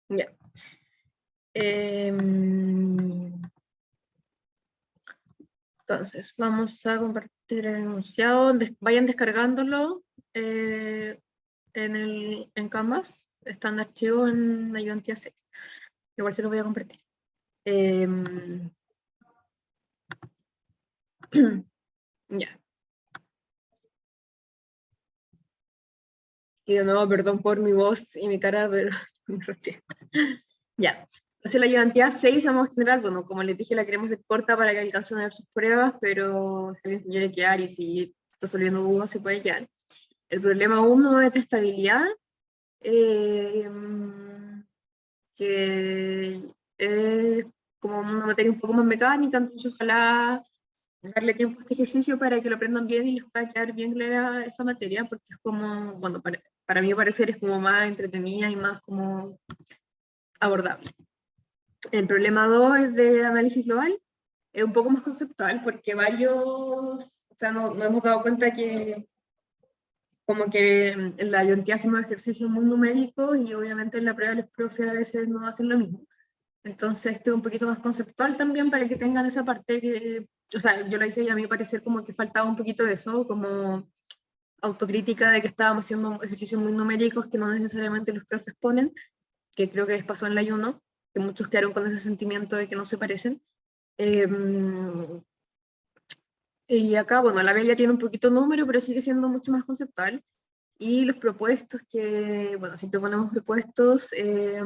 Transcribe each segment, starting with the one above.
Ya. Entonces, vamos a compartir el enunciado. Vayan descargándolo en Canvas. Está en archivo en Ayudantía 6. Igual se lo voy a compartir. Ya. Y de nuevo, perdón por mi voz y mi cara, pero me resfrié. Ya. Entonces la ayudantía 6 vamos a generar, bueno, como les dije, la queremos ser corta para que alcancen a ver sus pruebas, pero si alguien quiere quedar y si resolviendo dudas se puede quedar. El problema 1 es de estabilidad, que es como una materia un poco más mecánica, entonces ojalá darle tiempo a este ejercicio para que lo aprendan bien y les pueda quedar bien clara esa materia, porque es como, bueno, para mi parecer es como más entretenida y más como abordable. El problema 2 es de análisis global, es un poco más conceptual, porque o sea, no hemos dado cuenta que como que en la ayudantía hacemos ejercicios muy numéricos y obviamente en la prueba los profes a veces no hacen lo mismo. Entonces, este es un poquito más conceptual también para que tengan esa parte que, o sea, yo la hice y a mí me parecer como que faltaba un poquito de eso, como autocrítica de que estábamos haciendo ejercicios muy numéricos que no necesariamente los profes ponen, que creo que les pasó en la I1, que muchos quedaron con ese sentimiento de que no se parecen. Y acá, bueno, la B ya tiene un poquito de número, pero sigue siendo mucho más conceptual. Y los propuestos que, bueno, siempre ponemos propuestos, que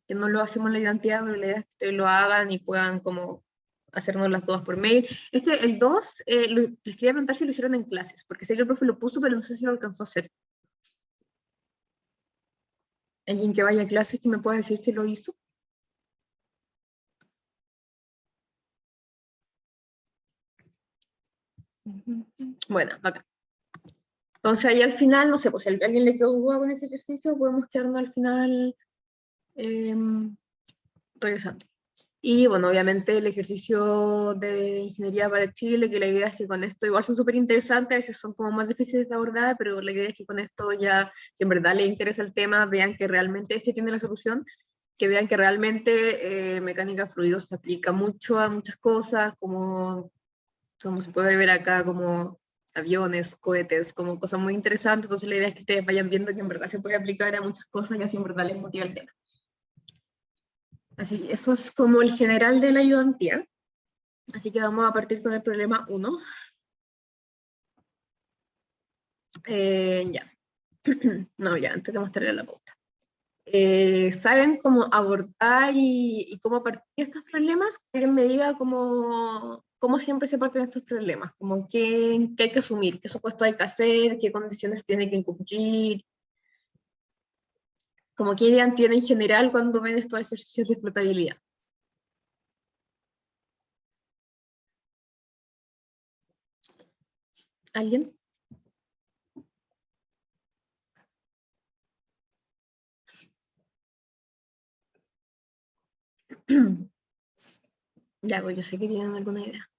no lo hacemos en la identidad, pero la idea es que ustedes lo hagan y puedan como hacernos las dudas por mail. El 2, les quería preguntar si lo hicieron en clases, porque sé que el profe lo puso, pero no sé si lo alcanzó a hacer. Alguien que vaya a clases que me pueda decir si lo hizo. Bueno, acá. Entonces ahí al final, no sé, pues si a alguien le quedó duda con ese ejercicio, podemos quedarnos al final eh, revisando. Y bueno, obviamente el ejercicio de ingeniería para Chile, que la idea es que con esto igual son súper interesantes, a veces son como más difíciles de abordar, pero la idea es que con esto ya, si en verdad les interesa el tema, vean que realmente este tiene la solución, que vean que realmente mecánica de fluidos se aplica mucho a muchas cosas, como se puede ver acá, como aviones, cohetes, como cosas muy interesantes. Entonces la idea es que ustedes vayan viendo que en verdad se puede aplicar a muchas cosas y así en verdad les motiva el tema. Así, eso es como el general de la ayudantía. Así que vamos a partir con el problema 1. Ya. No, ya, antes de mostrarle la pauta. ¿Saben cómo abordar y cómo partir estos problemas? Que alguien me diga cómo siempre se parten estos problemas, como qué hay que asumir, qué supuesto hay que hacer, qué condiciones tiene que cumplir, como qué idea tienen en general cuando ven estos ejercicios de explotabilidad. ¿Alguien? Ya, pues yo sé que tienen alguna idea.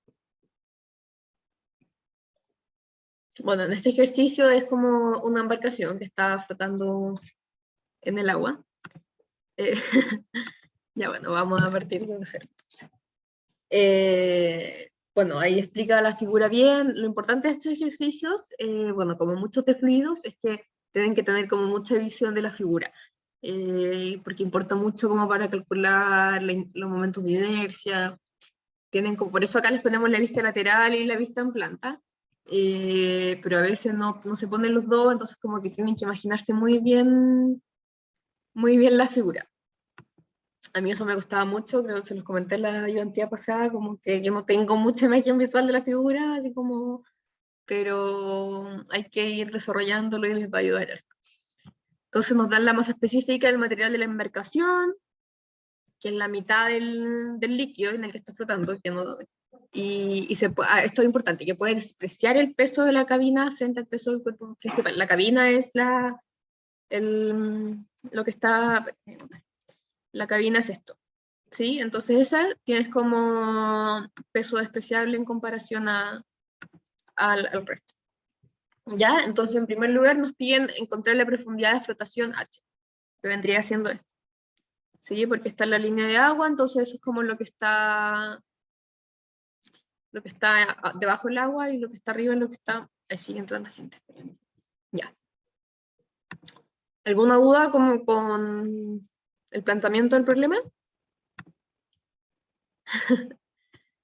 Bueno, en este ejercicio es como una embarcación que está flotando en el agua. Eh, ya bueno, vamos a partir de cero. Bueno, ahí explica la figura bien. Lo importante de estos ejercicios, bueno, como muchos de fluidos, es que tienen que tener como mucha visión de la figura, porque importa mucho como para calcular los momentos de inercia. Por eso acá les ponemos la vista lateral y la vista en planta, pero a veces no se ponen los dos, entonces como que tienen que imaginarse muy bien la figura. A mí eso me costaba mucho, creo que se los comenté en la ayudantía pasada, como que yo no tengo mucha imagen visual de la figura, así como, pero hay que ir desarrollándolo y les va a ayudar esto. Entonces nos dan la masa específica del material de la embarcación, que es la mitad del líquido en el que está flotando, esto es importante, que puede despreciar el peso de la cabina frente al peso del cuerpo principal. La cabina es lo que está, la cabina es esto, ¿sí? Entonces esa tienes como peso despreciable en comparación al resto. ¿Ya? Entonces, en primer lugar, nos piden encontrar la profundidad de flotación H, que vendría siendo esto. ¿Sí? Porque está en la línea de agua, entonces eso es como lo que está debajo del agua, y lo que está arriba es lo que está... Ahí sigue entrando gente. Ya. ¿Alguna duda como con el planteamiento del problema?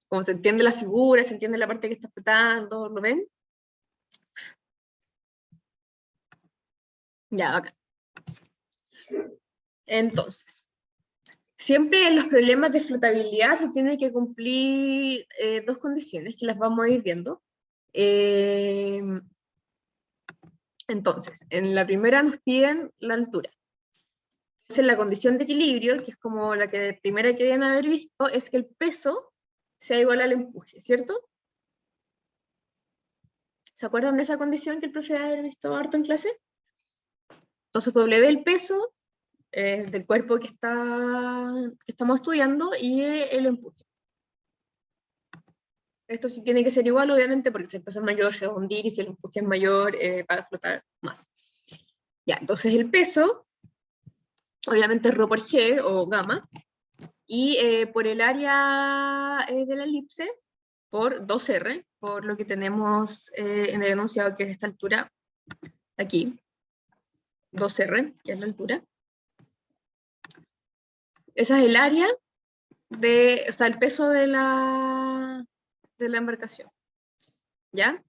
Como se entiende la figura, se entiende la parte que está flotando, ¿lo ven? Ya, acá. Entonces, siempre en los problemas de flotabilidad se tiene que cumplir dos condiciones que las vamos a ir viendo. Entonces, en la primera nos piden la altura. Entonces, la condición de equilibrio, que es como la que primera que deben haber visto, es que el peso sea igual al empuje, ¿cierto? ¿Se acuerdan de esa condición que el profe debe haber visto harto en clase? Entonces, W el peso del cuerpo que estamos estudiando y el empuje. Esto sí tiene que ser igual, obviamente, porque si el peso es mayor se va a hundir, y si el empuje es mayor va a flotar más. Ya, entonces el peso, obviamente es ρ por g o gamma, y por el área de la elipse, por 2r, por lo que tenemos en el enunciado, que es esta altura aquí, 2r, que es la altura. Esa es el área o sea, el peso de la embarcación, ¿ya?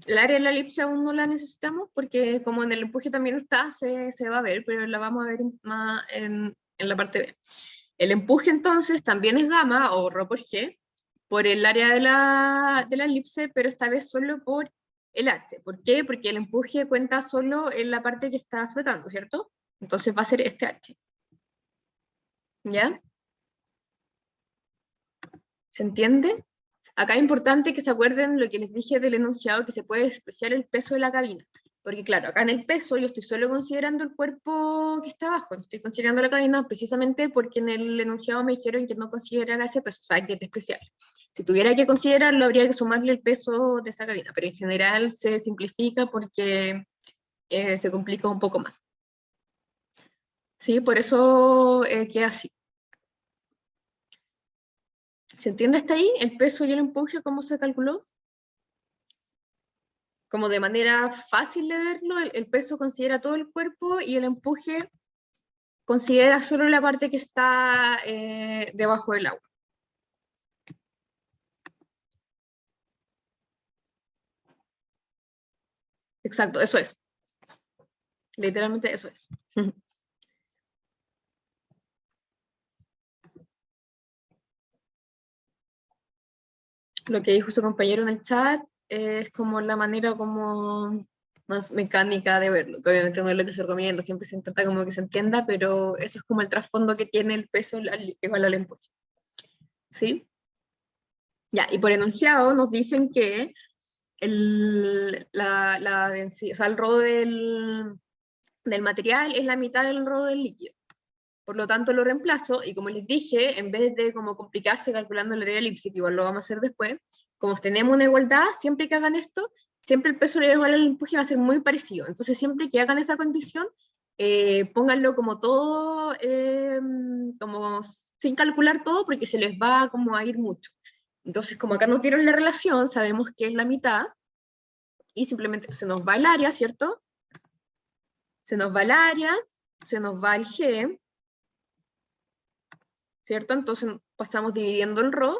El área de la elipse aún no la necesitamos, porque como en el empuje también está, se va a ver, pero la vamos a ver más en la parte B. El empuje entonces también es gamma, o ρ por g, por el área de la elipse, pero esta vez solo por el h. ¿Por qué? Porque el empuje cuenta solo en la parte que está flotando, ¿cierto? Entonces va a ser este h. ¿Ya? ¿Se entiende? Acá es importante que se acuerden lo que les dije del enunciado, que se puede despreciar el peso de la cabina. Porque claro, acá en el peso yo estoy solo considerando el cuerpo que está abajo, no estoy considerando la cabina, precisamente porque en el enunciado me dijeron que no considerara ese peso, o sea, hay que despreciarlo. Si tuviera que considerarlo, habría que sumarle el peso de esa cabina, pero en general se simplifica porque se complica un poco más. ¿Sí? Por eso queda así. ¿Se entiende hasta ahí? El peso y el empuje, ¿cómo se calculó? Como de manera fácil de verlo, el peso considera todo el cuerpo y el empuje considera solo la parte que está debajo del agua. Exacto, eso es. Literalmente eso es. Lo que dijo su compañero en el chat es como la manera como más mecánica de verlo, que obviamente no es lo que se recomienda, siempre se intenta como que se entienda, pero eso es como el trasfondo que tiene el peso igual al empuje. ¿Sí? Ya, y por enunciado nos dicen que la densidad, o sea, el ρ del material es la mitad del ρ del líquido. Por lo tanto, lo reemplazo, y como les dije, en vez de como complicarse calculando el área elipse, que igual lo vamos a hacer después, como tenemos una igualdad, siempre que hagan esto, siempre el peso igual al empuje va a ser muy parecido. Entonces, siempre que hagan esa condición, pónganlo como todo, como sin calcular todo, porque se les va como a ir mucho. Entonces, como acá nos dieron la relación, sabemos que es la mitad, y simplemente se nos va el área, ¿cierto? Se nos va el área, se nos va el G, ¿cierto? Entonces pasamos dividiendo el ρ,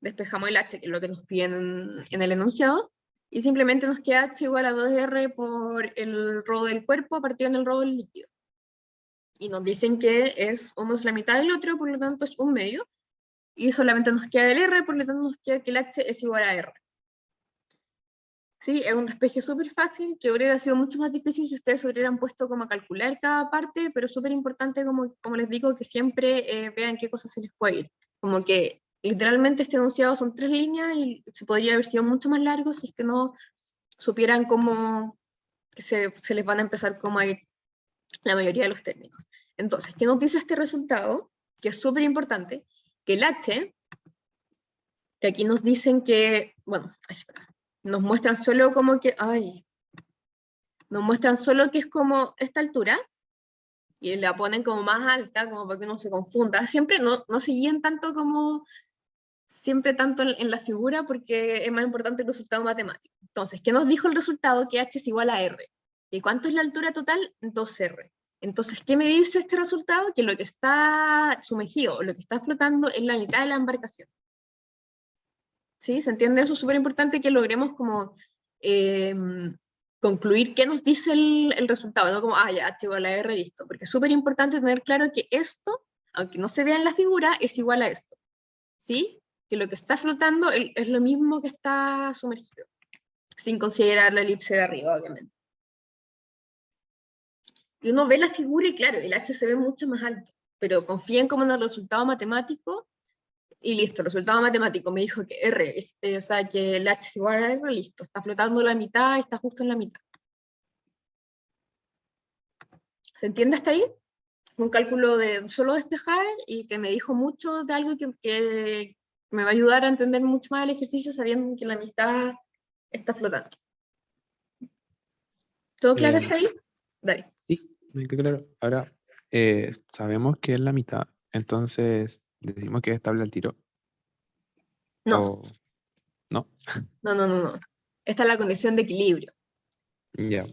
despejamos el h, que es lo que nos piden en el enunciado, y simplemente nos queda h igual a 2r por el ρ del cuerpo partido en el ρ del líquido. Y nos dicen que uno es la mitad del otro, por lo tanto es un medio, y solamente nos queda el r, por lo tanto nos queda que el h es igual a r. ¿Sí? Es un despeje súper fácil, que hubiera sido mucho más difícil si ustedes se hubieran puesto como a calcular cada parte, pero súper importante, como les digo, que siempre vean qué cosas se les puede ir. Como que literalmente este enunciado son 3 líneas y se podría haber sido mucho más largo si es que no supieran cómo que se les van a empezar como a ir la mayoría de los términos. Entonces, ¿qué nos dice este resultado? Que es súper importante, que el h, que aquí nos dicen que, bueno, ay, nos muestran solo como que, ay, Nos muestran solo que es como esta altura, y la ponen como más alta, como para que uno se confunda. Siempre no se guíen tanto como, siempre tanto en la figura, porque es más importante el resultado matemático. Entonces, ¿qué nos dijo el resultado? Que h es igual a r. ¿Y cuánto es la altura total? 2r. Entonces, ¿qué me dice este resultado? Que lo que está sumergido, o lo que está flotando, es la mitad de la embarcación. ¿Sí? ¿Se entiende? Eso es súper importante que logremos como concluir qué nos dice el resultado, no como, ya, h igual a r, listo. Porque es súper importante tener claro que esto, aunque no se vea en la figura, es igual a esto. ¿Sí? Que lo que está flotando es lo mismo que está sumergido, sin considerar la elipse de arriba, obviamente. Y uno ve la figura y claro, el h se ve mucho más alto, pero confíen como en el resultado matemático. Y listo, el resultado matemático me dijo que R, o sea, que el H es igual a R, listo, está flotando la mitad, está justo en la mitad. ¿Se entiende hasta ahí? Un cálculo de solo despejar y que me dijo mucho de algo que me va a ayudar a entender mucho más el ejercicio sabiendo que la mitad está flotando. ¿Todo claro hasta ahí? Dale. Sí, me quedó claro. Ahora, sabemos que es la mitad, entonces decimos que es estable al tiro. No, O no. no. Esta es la condición de equilibrio. Ya.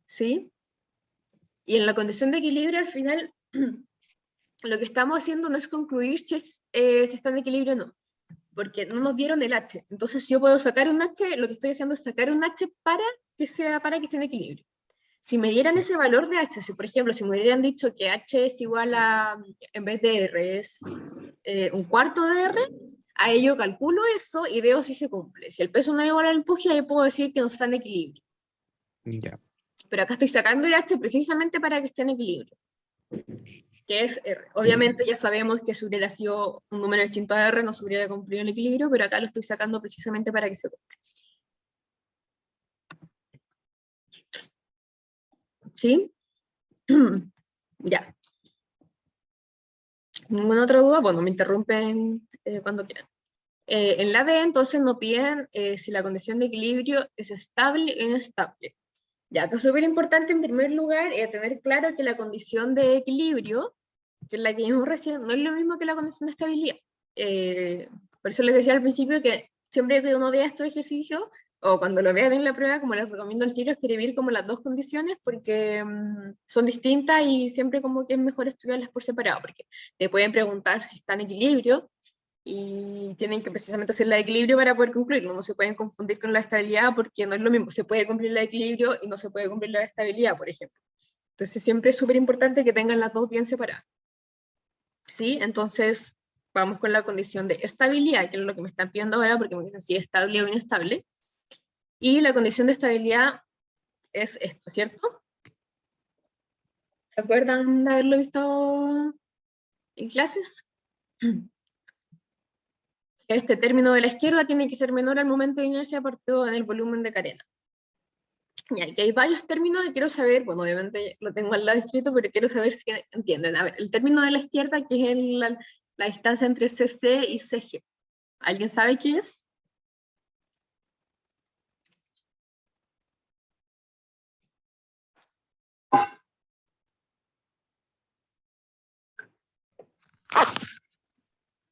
¿Sí? Y en la condición de equilibrio, al final, lo que estamos haciendo no es concluir si está en equilibrio o no, porque no nos dieron el H. Entonces, si yo puedo sacar un H, lo que estoy haciendo es sacar un H para que esté en equilibrio. Si me dieran ese valor de H, si por ejemplo, si me hubieran dicho que H es igual a, en vez de R, es un cuarto de R, a ello calculo eso y veo si se cumple. Si el peso no es igual al empuje, ahí puedo decir que no está en equilibrio. Ya. Pero acá estoy sacando el H precisamente para que esté en equilibrio, que es R. Obviamente ya sabemos que si hubiera sido un número distinto a R no se hubiera cumplido el equilibrio, pero acá lo estoy sacando precisamente para que se cumpla. ¿Sí? Ya. ¿Ninguna otra duda? Bueno, me interrumpen cuando quieran. En la B, entonces, nos piden si la condición de equilibrio es estable o inestable. Ya, que es súper importante en primer lugar tener claro que la condición de equilibrio, que es la que vimos recién, no es lo mismo que la condición de estabilidad. Por eso les decía al principio que siempre que uno vea estos ejercicios, o cuando lo vean en la prueba, como les recomiendo al tiro, escribir como las dos condiciones, porque son distintas y siempre como que es mejor estudiarlas por separado, porque te pueden preguntar si está en equilibrio, y tienen que precisamente hacer la de equilibrio para poder cumplirlo. No se pueden confundir con la estabilidad porque no es lo mismo. Se puede cumplir la de equilibrio y no se puede cumplir la de estabilidad, por ejemplo. Entonces siempre es súper importante que tengan las dos bien separadas. ¿Sí? Entonces vamos con la condición de estabilidad, que es lo que me están pidiendo ahora porque me dicen si es estable o inestable. Y la condición de estabilidad es esto, ¿cierto? ¿Se acuerdan de haberlo visto en clases? Este término de la izquierda tiene que ser menor al momento de inercia partido en el volumen de carena. Y aquí hay varios términos que quiero saber, bueno, obviamente lo tengo al lado escrito, pero quiero saber si entienden. A ver, el término de la izquierda, que es la distancia entre CC y CG. ¿Alguien sabe qué es?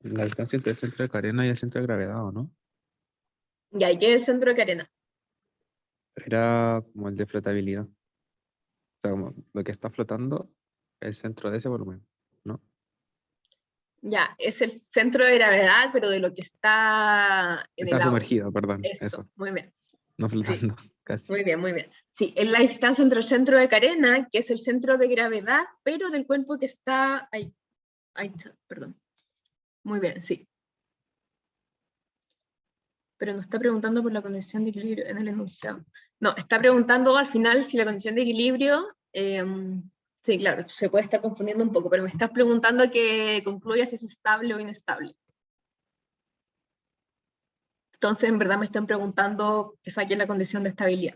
La distancia entre el centro de carena y el centro de gravedad, ¿o no? Y ahí qué es el centro de carena. Era como el de flotabilidad. O sea, como lo que está flotando, el centro de ese volumen, ¿no? Ya, es el centro de gravedad, pero de lo que está en el Está agua. sumergido, perdón, Eso, eso. muy bien. No Sí, flotando, casi. muy bien, muy bien. Sí, es la distancia entre el centro de carena, que es el centro de gravedad, pero del cuerpo que está ahí. Ahí está, perdón. Muy bien, sí. Pero no está preguntando por la condición de equilibrio en el enunciado. No, está preguntando al final si la condición de equilibrio, sí, claro, se puede estar confundiendo un poco, pero me estás preguntando que concluya si es estable o inestable. Entonces, en verdad me están preguntando que saque la condición de estabilidad.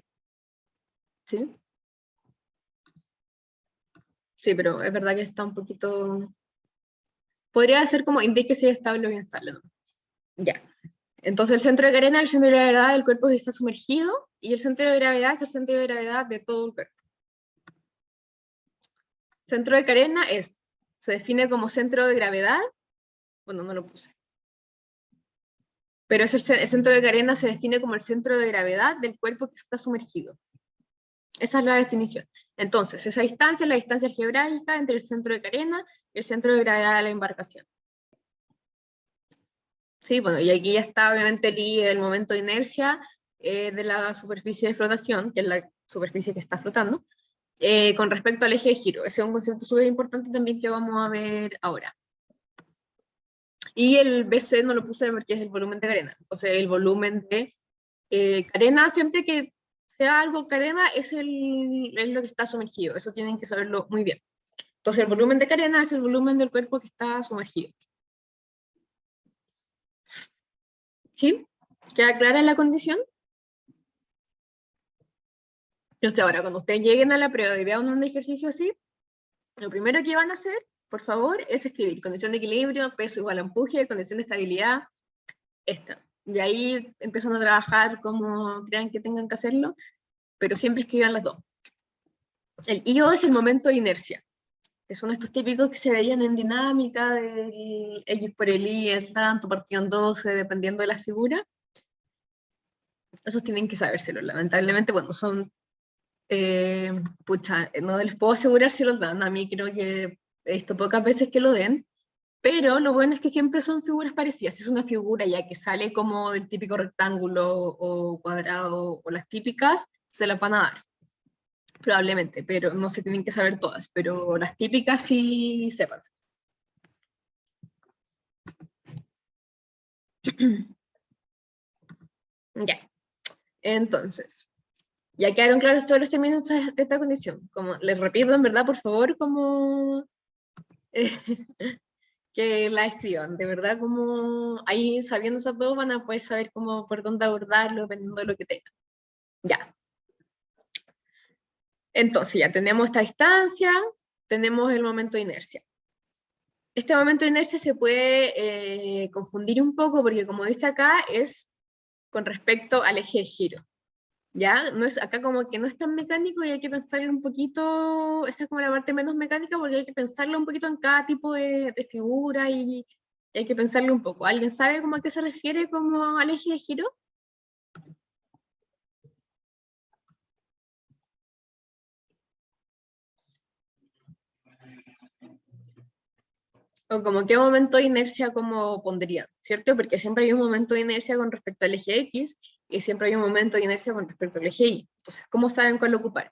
¿Sí? Sí, pero es verdad que está un poquito... Podría ser como indique si es estable o inestable, ¿no? Ya. Entonces el centro de carena es el centro de gravedad del cuerpo que está sumergido y el centro de gravedad es el centro de gravedad de todo el cuerpo. Centro de carena se define como centro de gravedad, bueno, no lo puse, pero el centro de carena se define como el centro de gravedad del cuerpo que está sumergido. Esa es la definición. Entonces, esa distancia es la distancia algebraica entre el centro de carena y el centro de gravedad de la embarcación. Sí, bueno, y aquí ya está obviamente el momento de inercia de la superficie de flotación, que es la superficie que está flotando, con respecto al eje de giro. Ese es un concepto súper importante también que vamos a ver ahora. Y el BC no lo puse porque es el volumen de carena. O sea, el volumen de carena, siempre que sea algo carena, es lo que está sumergido. Eso tienen que saberlo muy bien. Entonces, el volumen de carena es el volumen del cuerpo que está sumergido. ¿Sí? ¿Queda clara la condición? Entonces, ahora, cuando ustedes lleguen a la prueba y vean un ejercicio así, lo primero que van a hacer, por favor, es escribir condición de equilibrio, peso igual a empuje, condición de estabilidad, esta. Y ahí empiezan a trabajar como crean que tengan que hacerlo, pero siempre escriban las dos. El IO es el momento de inercia, que son estos típicos que se veían en dinámica del X por el Y, el tanto, partido en 12, dependiendo de la figura. Esos tienen que sabérselo. Lamentablemente, bueno, son pucha, no les puedo asegurar si los dan, a mí creo que he visto pocas veces que lo den, pero lo bueno es que siempre son figuras parecidas. Si es una figura ya que sale como del típico rectángulo o cuadrado o las típicas, se las van a dar, probablemente, pero no se tienen que saber todas, pero las típicas sí sepan. Ya, entonces, ya quedaron claros todos los términos de esta condición. Como les repito, en verdad, por favor, como que la escriban. De verdad, como ahí sabiendo esas dos van a poder saber cómo por dónde abordarlo, dependiendo de lo que tengan. Ya. Entonces ya tenemos esta distancia, tenemos el momento de inercia. Este momento de inercia se puede confundir un poco porque como dice acá es con respecto al eje de giro. ¿Ya? No es, acá como que no es tan mecánico y hay que pensarlo un poquito, esta es como la parte menos mecánica porque hay que pensarlo un poquito en cada tipo de figura y hay que pensarlo un poco. ¿Alguien sabe cómo a qué se refiere como al eje de giro? O como qué momento de inercia como pondrían, ¿cierto? Porque siempre hay un momento de inercia con respecto al eje X y siempre hay un momento de inercia con respecto al eje Y. Entonces, ¿cómo saben cuál ocupar?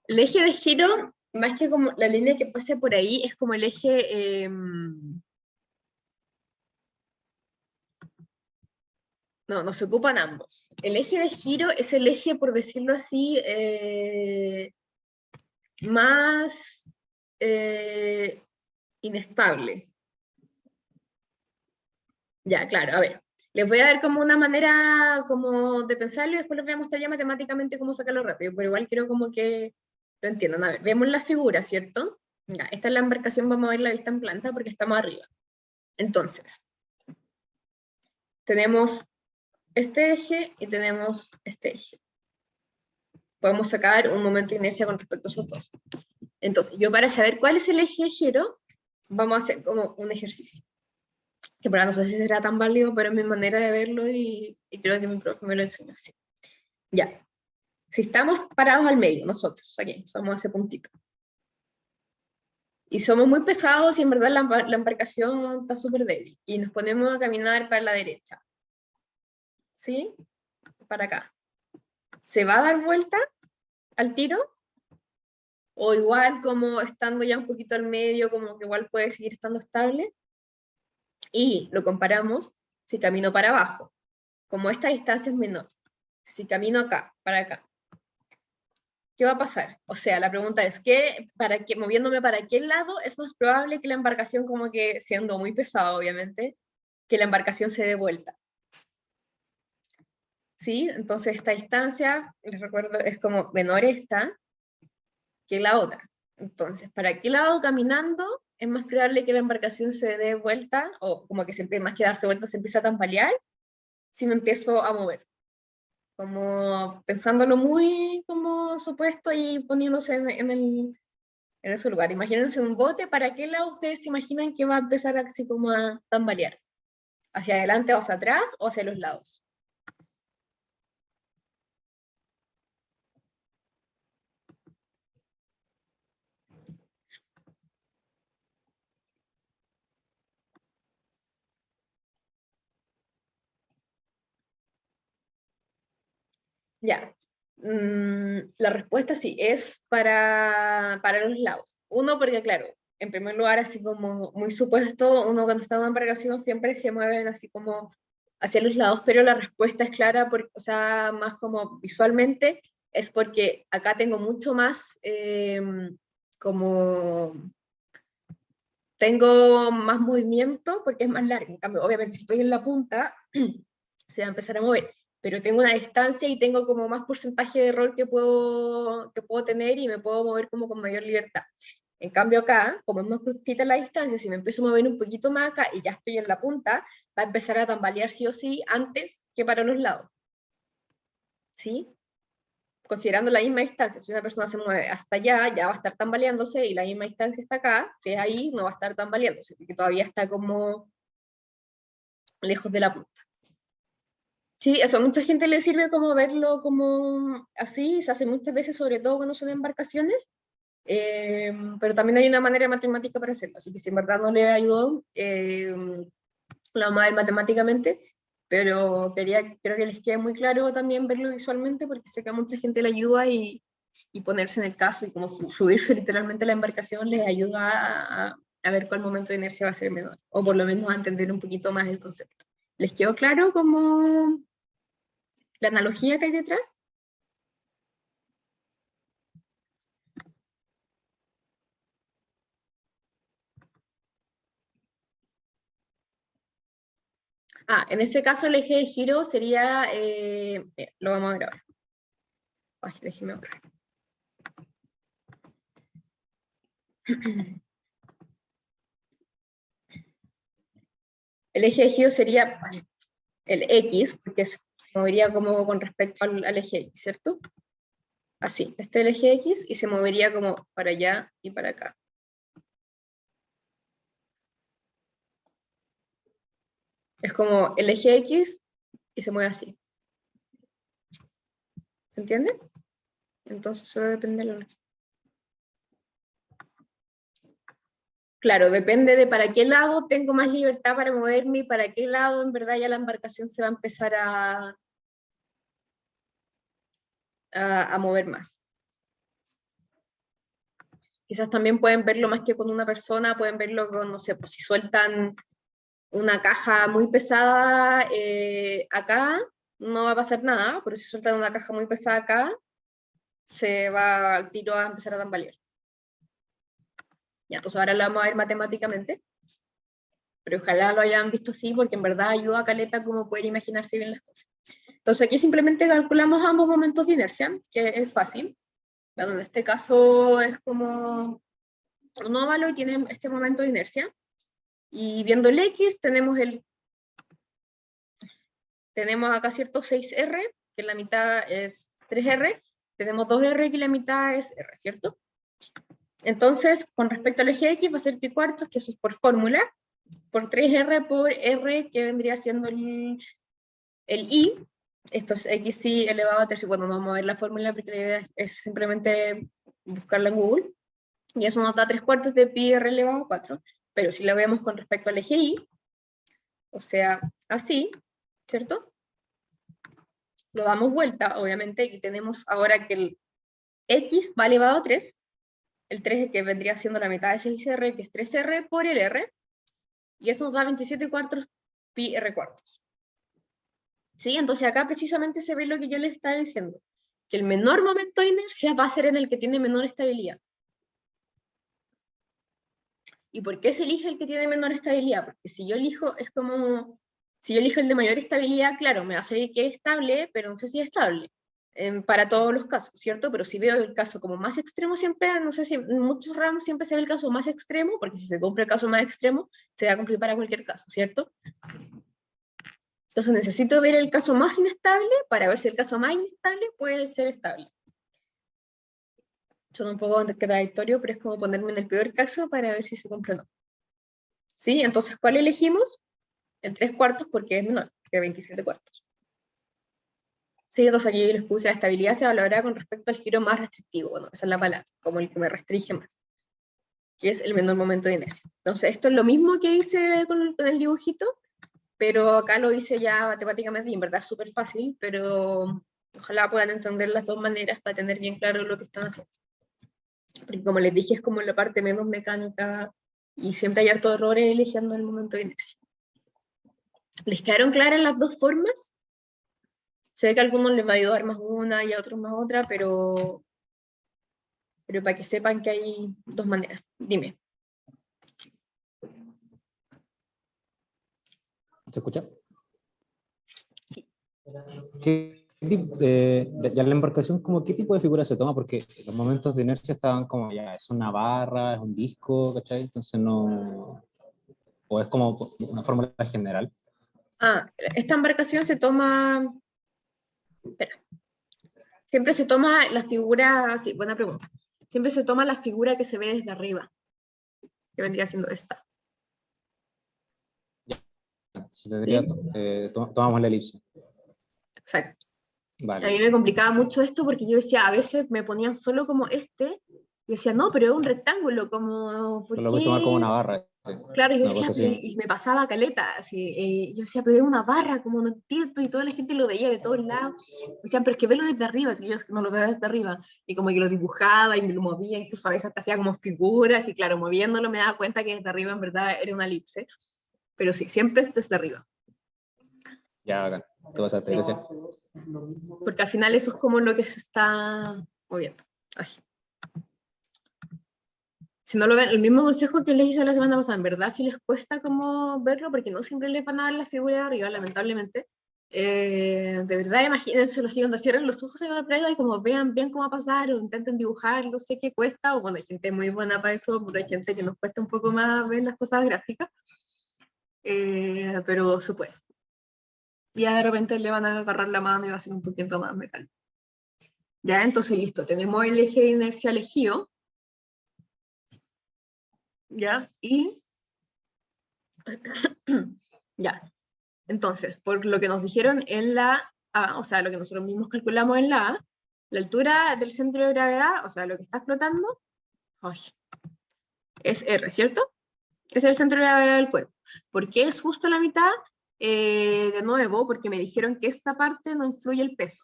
El eje de giro, más que como la línea que pase por ahí, es como el eje... no, nos ocupan ambos. El eje de giro es el eje, por decirlo así, más inestable. Ya, claro, a ver. Les voy a dar como una manera como de pensarlo y después les voy a mostrar ya matemáticamente cómo sacarlo rápido, pero igual quiero como que lo entiendan. A ver, vemos la figura, ¿cierto? Ya, esta es la embarcación, vamos a ver la vista en planta porque estamos arriba. Entonces, tenemos este eje y tenemos este eje. Podemos sacar un momento de inercia con respecto a esos dos. Entonces, yo para saber cuál es el eje de giro, vamos a hacer como un ejercicio. Que para no sé si será tan válido, pero es mi manera de verlo y creo que mi profe me lo enseñó así. Ya. Si estamos parados al medio, nosotros, aquí, somos ese puntito. Y somos muy pesados y en verdad la embarcación está súper débil. Y nos ponemos a caminar para la derecha. ¿Sí? Para acá. ¿Se va a dar vuelta al tiro? O igual como estando ya un poquito al medio, como que igual puede seguir estando estable. Y lo comparamos si camino para abajo. Como esta distancia es menor. Si camino acá, para acá. ¿Qué va a pasar? O sea, la pregunta es, moviéndome para qué lado es más probable que la embarcación, como que siendo muy pesada, obviamente, que la embarcación se dé vuelta? ¿Sí? Entonces esta distancia, les recuerdo, es como menor esta que la otra. Entonces, ¿para qué lado caminando es más probable que la embarcación se dé vuelta, o como que más que darse vuelta se empieza a tambalear, si me empiezo a mover? Como pensándolo muy como supuesto y poniéndose en ese lugar. Imagínense un bote, ¿para qué lado ustedes se imaginan que va a empezar así como a tambalear? ¿Hacia adelante o hacia atrás o hacia los lados? Ya. La respuesta sí, es para los lados. Uno, porque claro, en primer lugar, así como muy supuesto, uno cuando está en una embarcación siempre se mueven así como hacia los lados, pero la respuesta es clara, porque, o sea, más como visualmente, es porque acá tengo mucho más como tengo más movimiento porque es más largo. En cambio, obviamente, si estoy en la punta, se va a empezar a mover. Pero tengo una distancia y tengo como más porcentaje de error que puedo tener y me puedo mover como con mayor libertad. En cambio acá, como es más cortita la distancia, si me empiezo a mover un poquito más acá y ya estoy en la punta, va a empezar a tambalear sí o sí antes que para los lados. ¿Sí? Considerando la misma distancia, si una persona se mueve hasta allá, ya va a estar tambaleándose, y la misma distancia está acá, que es ahí, no va a estar tambaleándose, porque todavía está como lejos de la punta. Sí, eso a mucha gente le sirve como verlo como así, se hace muchas veces, sobre todo cuando son embarcaciones, pero también hay una manera matemática para hacerlo, así que si en verdad no le ayudó, lo vamos a ver matemáticamente, pero creo que les queda muy claro también verlo visualmente, porque sé que a mucha gente le ayuda y ponerse en el caso y como subirse literalmente a la embarcación les ayuda a ver cuál momento de inercia va a ser menor, o por lo menos a entender un poquito más el concepto. ¿Les quedó claro como la analogía que hay detrás? En ese caso el eje de giro sería, lo vamos a ver ahora. Ay, déjeme ahorrar. El eje de giro sería el X, porque se movería como con respecto al eje X, ¿cierto? Así, este es el eje X y se movería como para allá y para acá. Es como el eje X y se mueve así. ¿Se entiende? Entonces solo depende de la... Claro, depende de para qué lado tengo más libertad para moverme y para qué lado en verdad ya la embarcación se va a empezar a mover más. Quizás también pueden verlo más que con una persona, pueden verlo con, no sé, pues si sueltan una caja muy pesada acá, no va a pasar nada, pero si sueltan una caja muy pesada acá, se va al tiro a empezar a tambalear. Ya, entonces ahora lo vamos a ver matemáticamente, pero ojalá lo hayan visto así, porque en verdad ayuda a caleta como poder imaginarse bien las cosas. Entonces aquí simplemente calculamos ambos momentos de inercia, que es fácil. Bueno, en este caso es como un óvalo y tiene este momento de inercia. Y viendo el X tenemos acá cierto 6R, que la mitad es 3R, tenemos 2R que la mitad es R, ¿cierto? Entonces, con respecto al eje X va a ser pi cuartos, que eso es por fórmula, por 3R por R, que vendría siendo el I, esto es XY elevado a tercero. Bueno, no vamos a ver la fórmula porque la idea es simplemente buscarla en Google, y eso nos da 3 cuartos de pi R elevado a 4, pero si la vemos con respecto al eje Y, o sea, así, ¿cierto? Lo damos vuelta, obviamente, y tenemos ahora que el X va elevado a 3, el 3 que vendría siendo la mitad de 6R, que es 3R por el R, y eso nos da 27 cuartos pi R cuartos. ¿Sí? Entonces acá precisamente se ve lo que yo les estaba diciendo, que el menor momento de inercia va a ser en el que tiene menor estabilidad. ¿Y por qué se elige el que tiene menor estabilidad? Porque si yo elijo, es como, si yo elijo el de mayor estabilidad, claro, me va a salir que es estable, pero no sé si es estable. para todos los casos, ¿cierto? Pero si veo el caso como más extremo siempre, no sé si en muchos ramos siempre se ve el caso más extremo, porque si se cumple el caso más extremo, se va a cumplir para cualquier caso, ¿cierto? Entonces necesito ver el caso más inestable para ver si el caso más inestable puede ser estable. Suena un poco contradictorio, pero es como ponerme en el peor caso para ver si se cumple o no. ¿Sí? Entonces, ¿cuál elegimos? El 3/4 porque es menor que 27/4. Sí, entonces aquí les puse la estabilidad se valorará con respecto al giro más restrictivo. Bueno, esa es la palabra, como el que me restringe más, que es el menor momento de inercia. Entonces, esto es lo mismo que hice con el dibujito, pero acá lo hice ya matemáticamente y en verdad es súper fácil, pero ojalá puedan entender las dos maneras para tener bien claro lo que están haciendo. Porque como les dije, es como la parte menos mecánica y siempre hay hartos errores eligiendo el momento de inercia. ¿Les quedaron claras las dos formas? Sé que a algunos les va a ayudar más una y a otros más otra, pero para que sepan que hay dos maneras. Dime. ¿Se escucha? Sí. Ya la embarcación, como, ¿qué tipo de figura se toma? Porque los momentos de inercia estaban como, ya, es una barra, es un disco, ¿cachai? Entonces no... O es como una fórmula general. Esta embarcación se toma... Espera. Siempre se toma la figura... Sí, buena pregunta. Siempre se toma la figura que se ve desde arriba, que vendría siendo esta. Se tendría, ¿Sí? tomamos la elipse. Exacto. Vale. A mí me complicaba mucho esto porque yo decía, a veces me ponían solo como este, y decía, no, pero es un rectángulo, como, ¿por Lo puedes tomar como qué? una barra. Claro, yo Una decía, cosa pero, así. y me pasaba caleta, así, yo decía, pero es una barra, como no entiendo, y toda la gente lo veía de todos lados, me decían, pero es que velo desde arriba, así yo es que no lo veo desde arriba, y como que lo dibujaba y me lo movía, incluso a veces hasta hacía como figuras, y claro, moviéndolo me daba cuenta que desde arriba en verdad era una elipse, pero sí, siempre es desde arriba. Ya, bacán. Te pasaste, gracias. Porque al final eso es como lo que se está moviendo. Ay. Si no lo ven, el mismo consejo que les hice la semana pasada, en verdad si les cuesta como verlo, porque no siempre les van a dar la figura de arriba, lamentablemente. De verdad, imagínense así, cuando cierren los ojos en la playa y como vean bien cómo va a pasar, o intenten dibujarlo, sé que cuesta, o bueno, hay gente muy buena para eso, pero hay gente que nos cuesta un poco más ver las cosas gráficas, pero se puede. Ya de repente le van a agarrar la mano y va a ser un poquito más mecánico. Ya, entonces listo, tenemos el eje de inercia elegido, ¿ya? Y ya, entonces, por lo que nos dijeron en la A, o sea, lo que nosotros mismos calculamos en la A, la altura del centro de gravedad, o sea, lo que está flotando, ay, es R, ¿cierto? Es el centro de gravedad del cuerpo. ¿Por qué es justo la mitad? De nuevo, porque me dijeron que esta parte no influye el peso.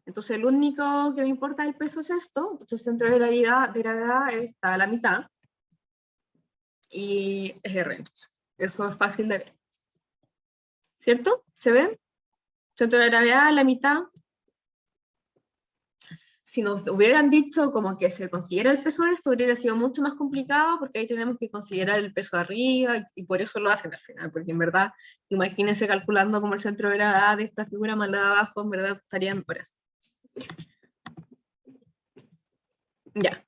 Entonces, el único que me importa el peso es esto, entonces el centro de gravedad está a la mitad, y es R, entonces. Eso es fácil de ver. ¿Cierto? ¿Se ve? Centro de gravedad a la mitad. Si nos hubieran dicho como que se considera el peso de esto, hubiera sido mucho más complicado porque ahí tenemos que considerar el peso de arriba y por eso lo hacen al final, porque en verdad, imagínense calculando como el centro de gravedad de esta figura más la de abajo, en verdad estarían horas. Ya.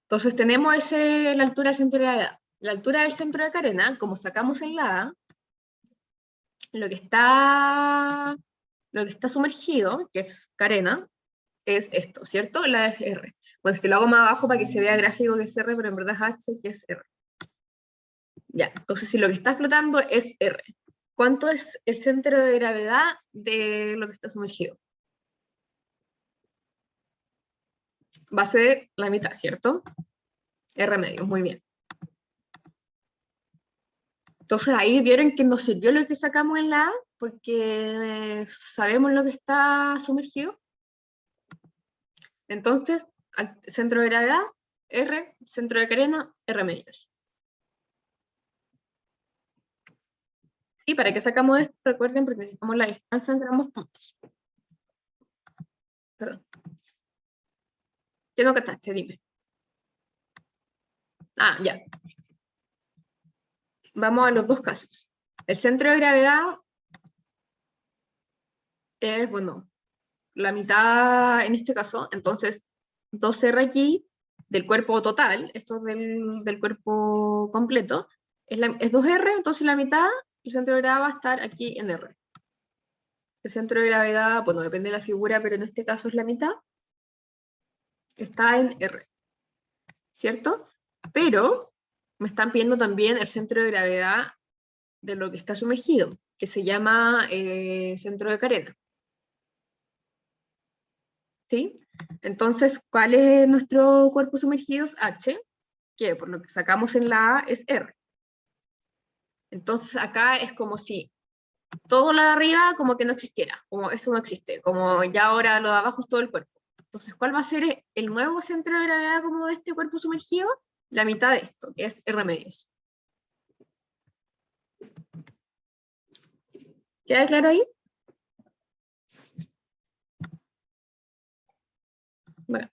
Entonces tenemos la altura del centro de gravedad. La altura del centro de carena, como sacamos en la A, lo que está sumergido, que es carena, es esto, ¿cierto? La es R. Bueno, es que lo hago más abajo para que se vea gráfico que es R, pero en verdad es H, que es R. Ya, entonces si lo que está flotando es R, ¿cuánto es el centro de gravedad de lo que está sumergido? Va a ser la mitad, ¿cierto? R medio, muy bien. Entonces ahí vieron que nos sirvió lo que sacamos en la A, porque sabemos lo que está sumergido. Entonces, al centro de gravedad, R, centro de carena, R medios. Y para que sacamos esto, recuerden, porque necesitamos la distancia entre ambos puntos. Perdón. ¿Qué no cachaste? Dime. Ya. Vamos a los dos casos. El centro de gravedad es, bueno, la mitad en este caso, entonces 2R aquí del cuerpo total, esto es del cuerpo completo, es 2R, entonces la mitad, el centro de gravedad va a estar aquí en R. El centro de gravedad, bueno, depende de la figura, pero en este caso es la mitad, está en R, ¿cierto? Pero me están pidiendo también el centro de gravedad de lo que está sumergido, que se llama centro de carena. ¿Sí? Entonces, ¿cuál es nuestro cuerpo sumergido? H, que por lo que sacamos en la A es R. Entonces acá es como si todo lo de arriba como que no existiera, como eso no existe, como ya ahora lo de abajo es todo el cuerpo. Entonces, ¿cuál va a ser el nuevo centro de gravedad como de este cuerpo sumergido? La mitad de esto, que es R medios. ¿Queda claro ahí? Bueno,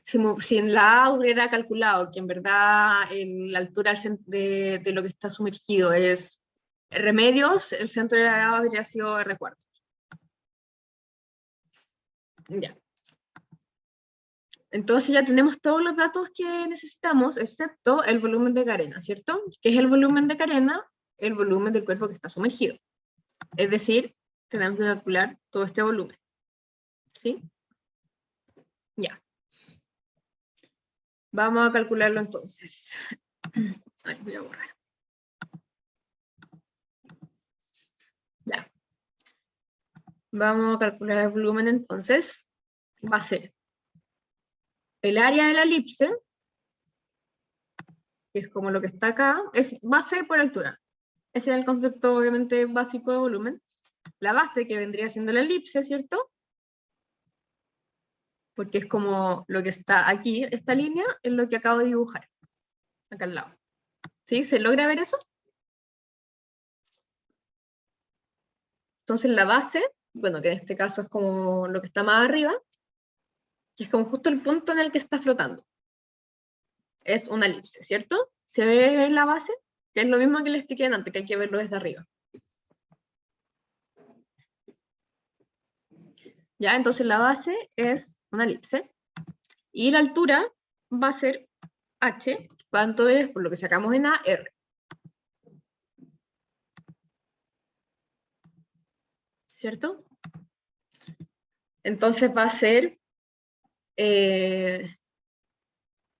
si en la A hubiera calculado que en verdad la altura de lo que está sumergido es R medios, el centro de gravedad habría sido R cuartos. Ya. Entonces ya tenemos todos los datos que necesitamos, excepto el volumen de carena, ¿cierto? ¿Qué es el volumen de carena? El volumen del cuerpo que está sumergido. Es decir, tenemos que calcular todo este volumen. ¿Sí? Ya. Vamos a calcularlo entonces. Ay, voy a borrar. Ya. Vamos a calcular el volumen entonces. Va a ser el área de la elipse, que es como lo que está acá, es base por altura. Ese es el concepto obviamente básico de volumen. La base que vendría siendo la elipse, ¿cierto? Porque es como lo que está aquí, esta línea, es lo que acabo de dibujar, acá al lado. ¿Sí? ¿Se logra ver eso? Entonces la base, bueno, que en este caso es como lo que está más arriba, que es como justo el punto en el que está flotando. Es una elipse, ¿cierto? ¿Se ve la base? Que es lo mismo que le expliqué antes, que hay que verlo desde arriba. ¿Ya? Entonces la base es una elipse. Y la altura va a ser h, ¿cuánto es? Por lo que sacamos en A, r. ¿Cierto? Entonces va a ser es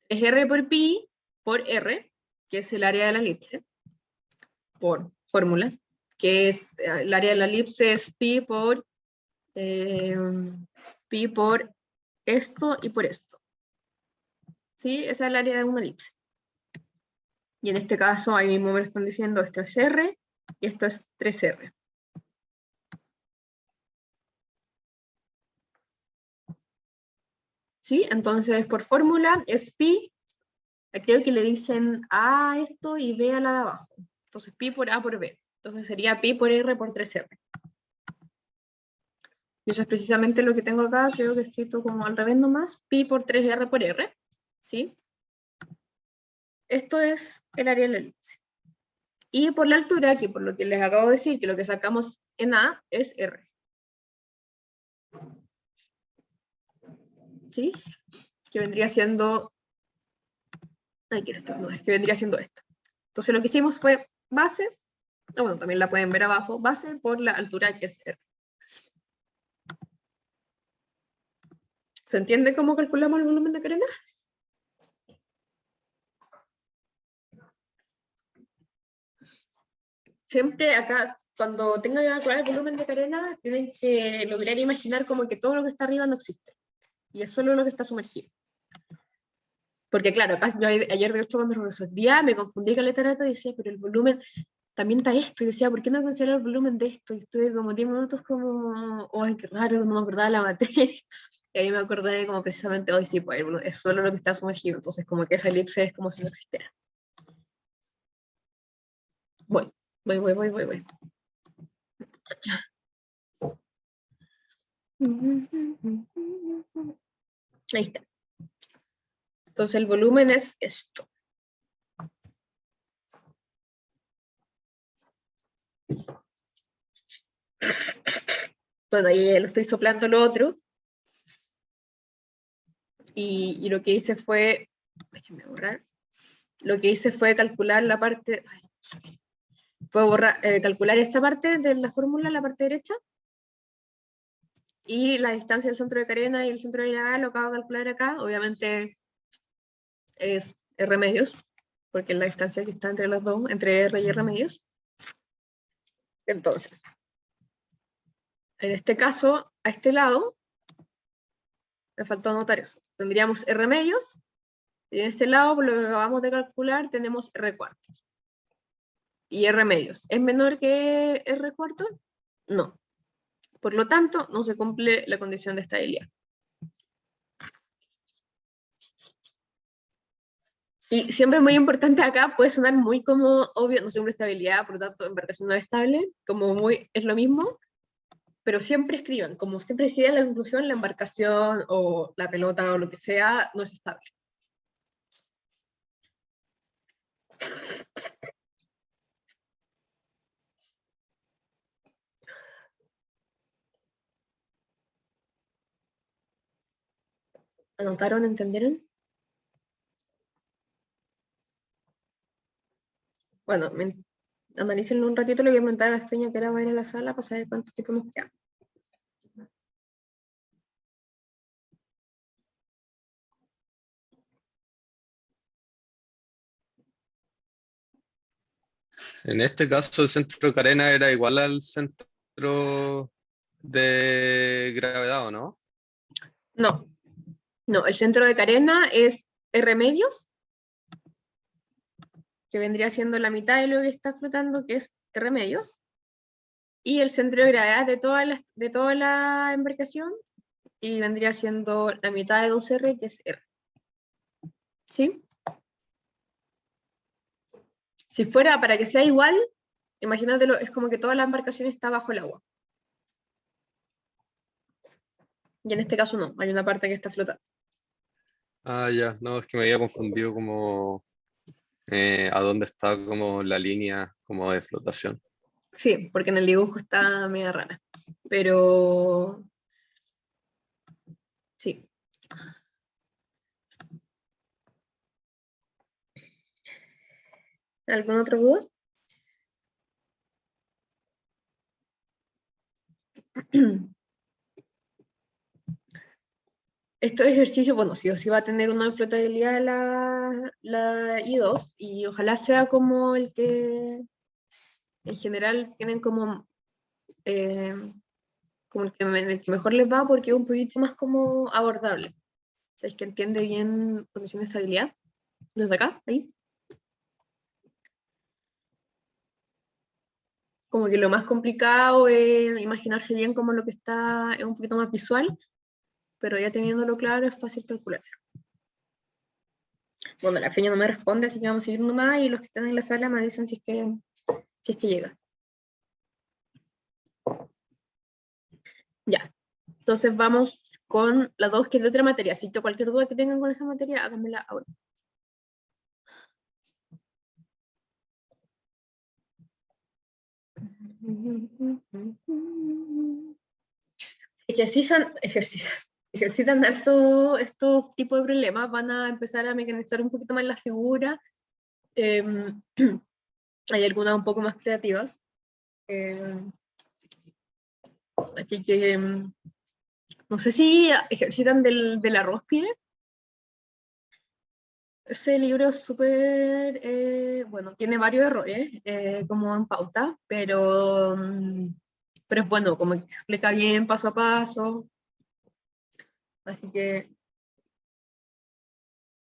r por pi por r, que es el área de la elipse, por fórmula, que es el área de la elipse es pi por esto y por esto. ¿Sí? Esa es el área de una elipse. Y en este caso, ahí mismo me lo están diciendo, esto es R y esto es 3R. ¿Sí? Entonces, por fórmula, es pi, creo que le dicen A a esto y B a la de abajo. Entonces, pi por A por B. Entonces sería pi por R por 3R. Y eso es precisamente lo que tengo acá, creo que escrito como al revés nomás, pi por 3R por R. ¿Sí? Esto es el área de la elipse. Y por la altura, que por lo que les acabo de decir, que lo que sacamos en A es R. ¿Sí? Que vendría siendo... Ay, quiero esto, no, es que vendría siendo esto. Entonces lo que hicimos fue base, bueno, también la pueden ver abajo, base por la altura que es R. ¿Se entiende cómo calculamos el volumen de carena? Siempre acá, cuando tengan que calcular el volumen de carena, tienen que lograr imaginar como que todo lo que está arriba no existe. Y es solo lo que está sumergido. Porque claro, acá yo ayer de esto cuando lo resolvía, me confundí caleta de rato y decía, pero el volumen, también está esto, y decía, ¿por qué no considero el volumen de esto? Y estuve como 10 minutos como, ¡ay, qué raro! No me acordaba de la materia. Y ahí me acordé como precisamente, hoy sí, pues es solo lo que está sumergido, entonces como que esa elipse es como si no existiera. Voy. Ahí está. Entonces el volumen es esto. Bueno, ahí lo estoy soplando lo otro. y lo que hice fue, déjenme borrar, lo que hice fue calcular la parte, calcular esta parte de la fórmula, la parte derecha, y la distancia del centro de carena y el centro de gravedad lo acabo de calcular acá, obviamente es R medios, porque es la distancia que está entre los dos, entre R y R medios. Entonces, en este caso, a este lado, me faltó anotar eso. Tendríamos R medios, y en este lado, por lo que acabamos de calcular, tenemos R cuartos. Y R medios, ¿es menor que R cuartos? No. Por lo tanto, no se cumple la condición de estabilidad. Y siempre es muy importante acá, puede sonar muy como obvio, no se cumple estabilidad, por lo tanto, embarcación no es estable, como muy, es lo mismo, pero siempre escriban, como siempre escriban la conclusión, la embarcación o la pelota o lo que sea, no es estable. ¿Anotaron? ¿Entendieron? Bueno, analícenlo un ratito, le voy a preguntar a la Feña que ahora va a ir a la sala para saber cuánto tiempo nos queda. En este caso, el centro de carena era igual al centro de gravedad, ¿o no? No, no, el centro de carena es R medios, que vendría siendo la mitad de lo que está flotando, que es R medios, y el centro de gravedad de toda la embarcación, y vendría siendo la mitad de 2R, que es R. ¿Sí? Si fuera para que sea igual, imagínatelo, es como que toda la embarcación está bajo el agua. Y en este caso no, hay una parte que está flotando. Ah, ya, no, es que me había confundido como a dónde está como la línea como de flotación. Sí, porque en el dibujo está media rara. Pero sí. ¿Algún otro duda? Estos ejercicios, bueno, sí o sí va a tener una flotabilidad la I2 y ojalá sea como el que en general tienen como el que mejor les va porque es un poquito más como abordable. O sea, es que entiende bien condiciones de estabilidad. Desde acá, ahí. Como que lo más complicado es imaginarse bien como lo que está, es un poquito más visual, pero ya teniéndolo claro es fácil calcular. Bueno, la Feña no me responde, así que vamos a seguir nomás y los que están en la sala me avisan si es que llega. Ya, entonces vamos con la 2, que es de otra materia, así que cualquier duda que tengan con esa materia, háganmela ahora. Ejercitan harto estos tipos de problemas, van a empezar a mecanizar un poquito más la figura. Hay algunas un poco más creativas. Así que no sé si ejercitan de la Róspide. Ese libro es súper, bueno, tiene varios errores, como en pauta, pero es bueno, como que explica bien paso a paso. Así que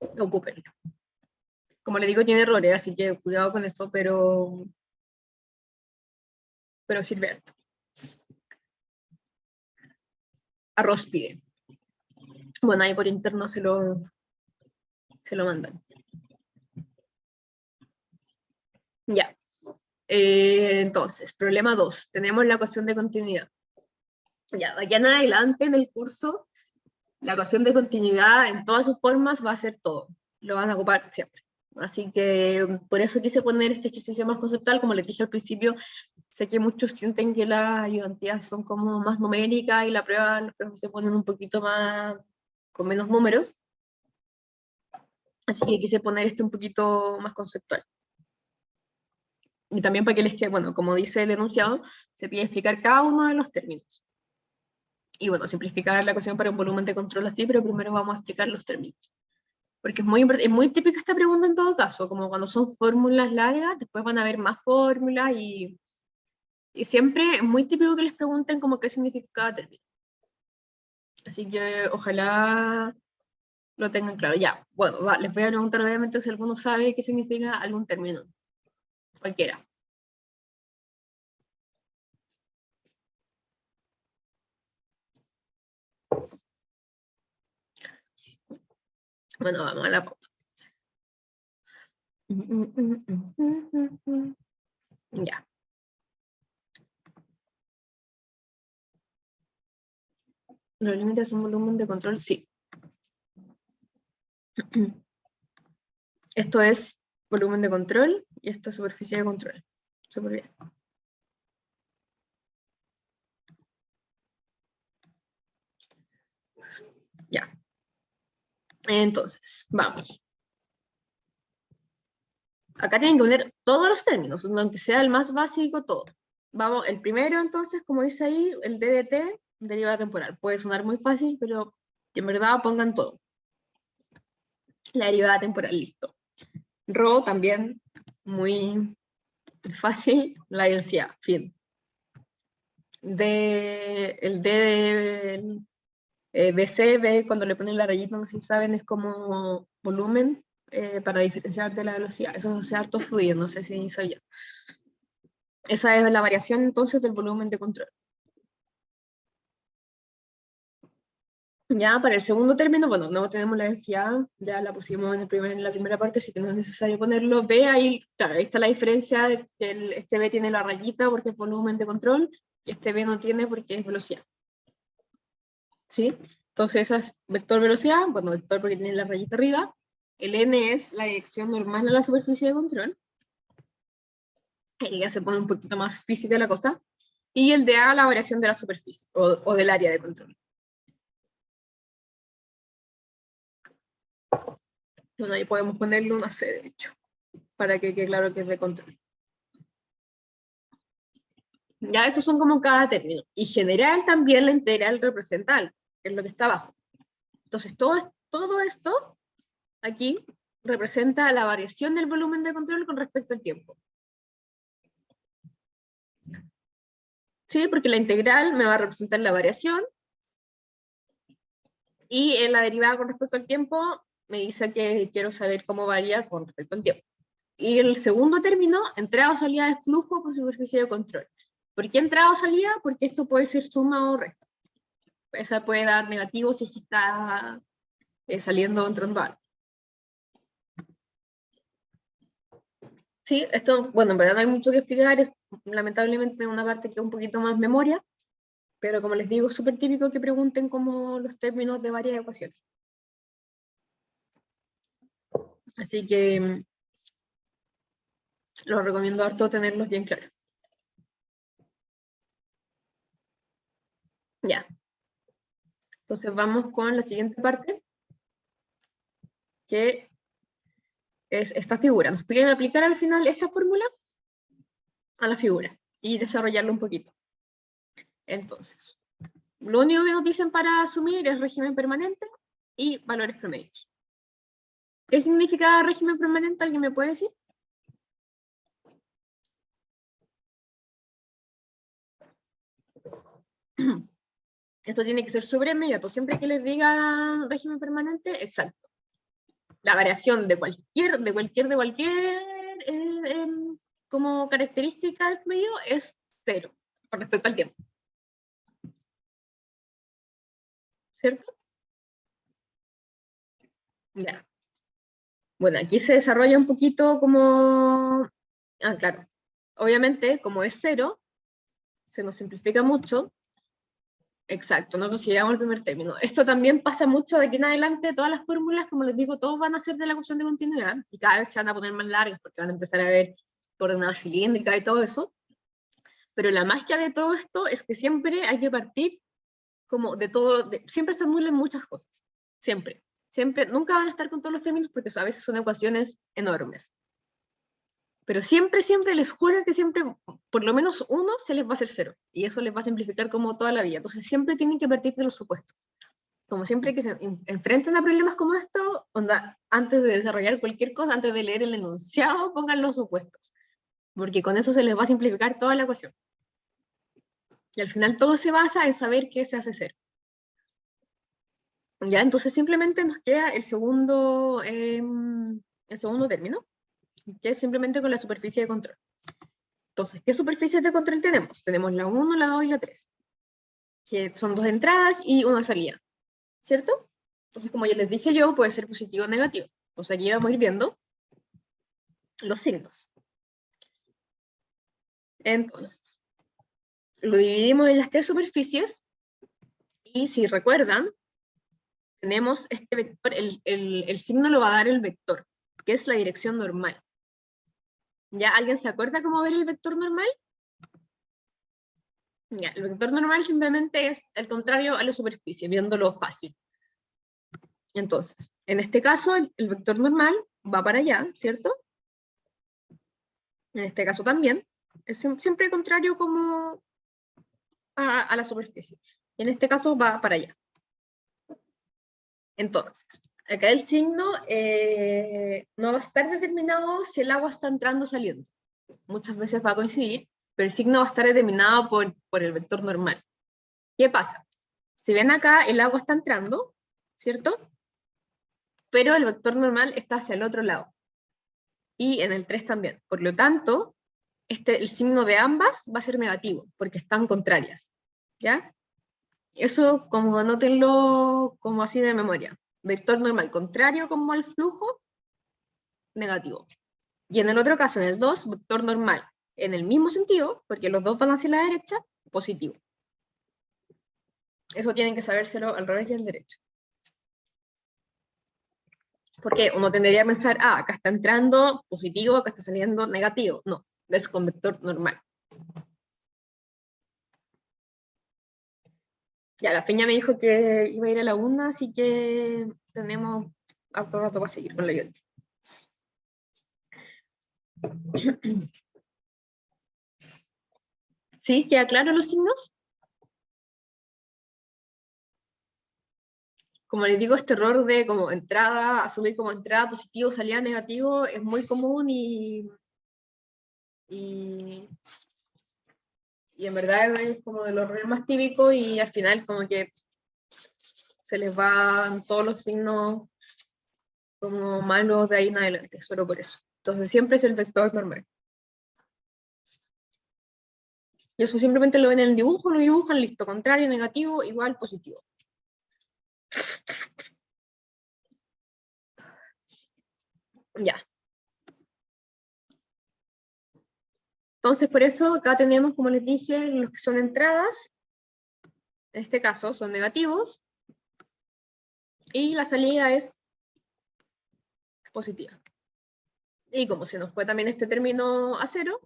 ocúpenlo. Como le digo, tiene errores, así que cuidado con eso, pero sirve esto. A Róspide. Bueno, ahí por interno se lo mandan. Ya. Entonces, problema 2. Tenemos la ecuación de continuidad. Ya, de aquí en adelante en el curso, la ecuación de continuidad en todas sus formas va a ser todo. Lo van a ocupar siempre. Así que por eso quise poner este ejercicio más conceptual. Como les dije al principio, sé que muchos sienten que las ayudantías son como más numéricas y las pruebas se ponen un poquito más con menos números. Así que quise poner esto un poquito más conceptual. Y también para que les quede, bueno, como dice el enunciado, se pide explicar cada uno de los términos. Y bueno, simplificar la ecuación para un volumen de control así, pero primero vamos a explicar los términos. Porque es muy típica esta pregunta en todo caso, como cuando son fórmulas largas, después van a haber más fórmulas y siempre es muy típico que les pregunten como qué significa cada término. Así que ojalá lo tengan claro. Ya, bueno, les voy a preguntar obviamente si alguno sabe qué significa algún término. Cualquiera. Bueno, vamos a la pauta. Ya. ¿Los límites son volumen de control? Sí. Esto es volumen de control y esto es superficie de control. Súper bien. Ya. Entonces, vamos. Acá tienen que poner todos los términos, aunque sea el más básico, todo. Vamos, el primero entonces, como dice ahí, el DDT, derivada temporal. Puede sonar muy fácil, pero en verdad pongan todo. La derivada temporal, listo. Rho también, muy fácil, la densidad, fin. El D de BC, B, cuando le ponen la rayita, no sé si saben, es como volumen para diferenciar de la velocidad. Eso es harto fluido, no sé si sabían. Esa es la variación entonces del volumen de control. Ya para el segundo término, bueno, no tenemos la densidad, ya la pusimos en la primera parte, así que no es necesario ponerlo. B, ahí, claro, ahí está la diferencia de que este B tiene la rayita porque es volumen de control, y este B no tiene porque es velocidad. ¿Sí? Entonces esa es vector velocidad, bueno, vector porque tiene la rayita arriba. El N es la dirección normal a la superficie de control. Ahí ya se pone un poquito más física la cosa. Y el dA, la variación de la superficie, o del área de control. Bueno, ahí podemos ponerle una C, de hecho, para que quede claro que es de control. Ya, esos son como cada término. Y general también la integral representa algo, que es lo que está abajo. Entonces, todo esto aquí representa la variación del volumen de control con respecto al tiempo. ¿Sí? Porque la integral me va a representar la variación, y en la derivada con respecto al tiempo me dice que quiero saber cómo varía con respecto al tiempo. Y el segundo término, entrada o salida de flujo por superficie de control. ¿Por qué entrada o salida? Porque esto puede ser suma o resta. Esa puede dar negativo si es que está saliendo o entrando algo. Sí, esto, bueno, en verdad no hay mucho que explicar, es lamentablemente una parte que es un poquito más memoria, pero como les digo, es súper típico que pregunten como los términos de varias ecuaciones. Así que los recomiendo harto tenerlos bien claros. Ya. Entonces vamos con la siguiente parte, que es esta figura. Nos piden aplicar al final esta fórmula a la figura y desarrollarlo un poquito. Entonces, lo único que nos dicen para asumir es régimen permanente y valores promedios. ¿Qué significa régimen permanente? ¿Alguien me puede decir? Esto tiene que ser sobre inmediato. Siempre que les diga régimen permanente, exacto. La variación de cualquier como característica del fluido es cero con respecto al tiempo. ¿Cierto? Ya. Bueno, aquí se desarrolla un poquito como... Ah, claro. Obviamente, como es cero, se nos simplifica mucho. Exacto, no consideramos el primer término. Esto también pasa mucho de aquí en adelante. Todas las fórmulas, como les digo, todos van a ser de la ecuación de continuidad y cada vez se van a poner más largas porque van a empezar a ver coordenadas cilíndricas y todo eso. Pero la magia de todo esto es que siempre hay que partir como de todo, siempre se anulen muchas cosas, siempre. Siempre, nunca van a estar con todos los términos porque a veces son ecuaciones enormes. Pero siempre, siempre, les juro que siempre, por lo menos uno se les va a hacer 0. Y eso les va a simplificar como toda la vida. Entonces siempre tienen que partir de los supuestos. Como siempre que se enfrenten a problemas como esto, onda, antes de desarrollar cualquier cosa, antes de leer el enunciado, pongan los supuestos. Porque con eso se les va a simplificar toda la ecuación. Y al final todo se basa en saber qué se hace 0. Ya, entonces simplemente nos queda el segundo término, que es simplemente con la superficie de control. Entonces, ¿qué superficies de control tenemos? Tenemos la 1, la 2 y la 3, que son 2 entradas y una salida, ¿cierto? Entonces, como ya les dije yo, puede ser positivo o negativo. Pues aquí vamos a ir viendo los signos. Entonces, lo dividimos en las 3 superficies, y si recuerdan, tenemos este vector, el signo lo va a dar el vector, que es la dirección normal. ¿Ya? ¿Alguien se acuerda cómo ver el vector normal? Ya, el vector normal simplemente es el contrario a la superficie, viéndolo fácil. Entonces, en este caso, el vector normal va para allá, ¿cierto? En este caso también. Es siempre contrario como a la superficie. Y en este caso va para allá. Entonces, acá el signo no va a estar determinado si el agua está entrando o saliendo. Muchas veces va a coincidir, pero el signo va a estar determinado por el vector normal. ¿Qué pasa? Si ven acá, el agua está entrando, ¿cierto? Pero el vector normal está hacia el otro lado. Y en el 3 también. Por lo tanto, el signo de ambas va a ser negativo, porque están contrarias. ¿Ya? Eso, como anótenlo como así de memoria. Vector normal contrario como al flujo, negativo. Y en el otro caso, en el 2, vector normal en el mismo sentido, porque los dos van hacia la derecha, positivo. Eso tienen que sabérselo al revés y al derecho. Porque uno tendría a pensar, acá está entrando positivo, acá está saliendo negativo. No, es con vector normal. Ya, la Peña me dijo que iba a ir a la una, así que tenemos harto rato para seguir con la ayuda. ¿Sí? ¿Queda claro los signos? Como les digo, este error de como entrada, asumir como entrada positivo, salida negativo, es muy común y en verdad es como de los errores más típicos, y al final como que se les van todos los signos como malos de ahí en adelante, solo por eso. Entonces siempre es el vector normal. Y eso simplemente lo ven en el dibujo, lo dibujan, listo, contrario, negativo, igual, positivo. Ya. Entonces por eso acá tenemos, como les dije, los que son entradas, en este caso son negativos, y la salida es positiva. Y como se nos fue también este término a 0,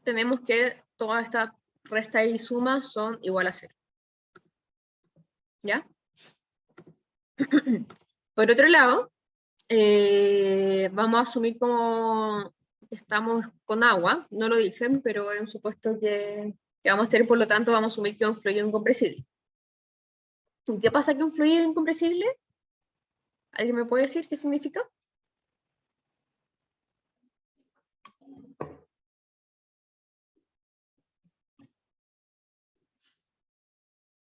tenemos que toda esta resta y suma son igual a 0. ¿Ya? Por otro lado, vamos a asumir como estamos con agua, no lo dicen, pero es un supuesto que vamos a hacer, por lo tanto vamos a asumir que es un fluido incompresible. ¿Qué pasa que un fluido incompresible? ¿Alguien me puede decir qué significa?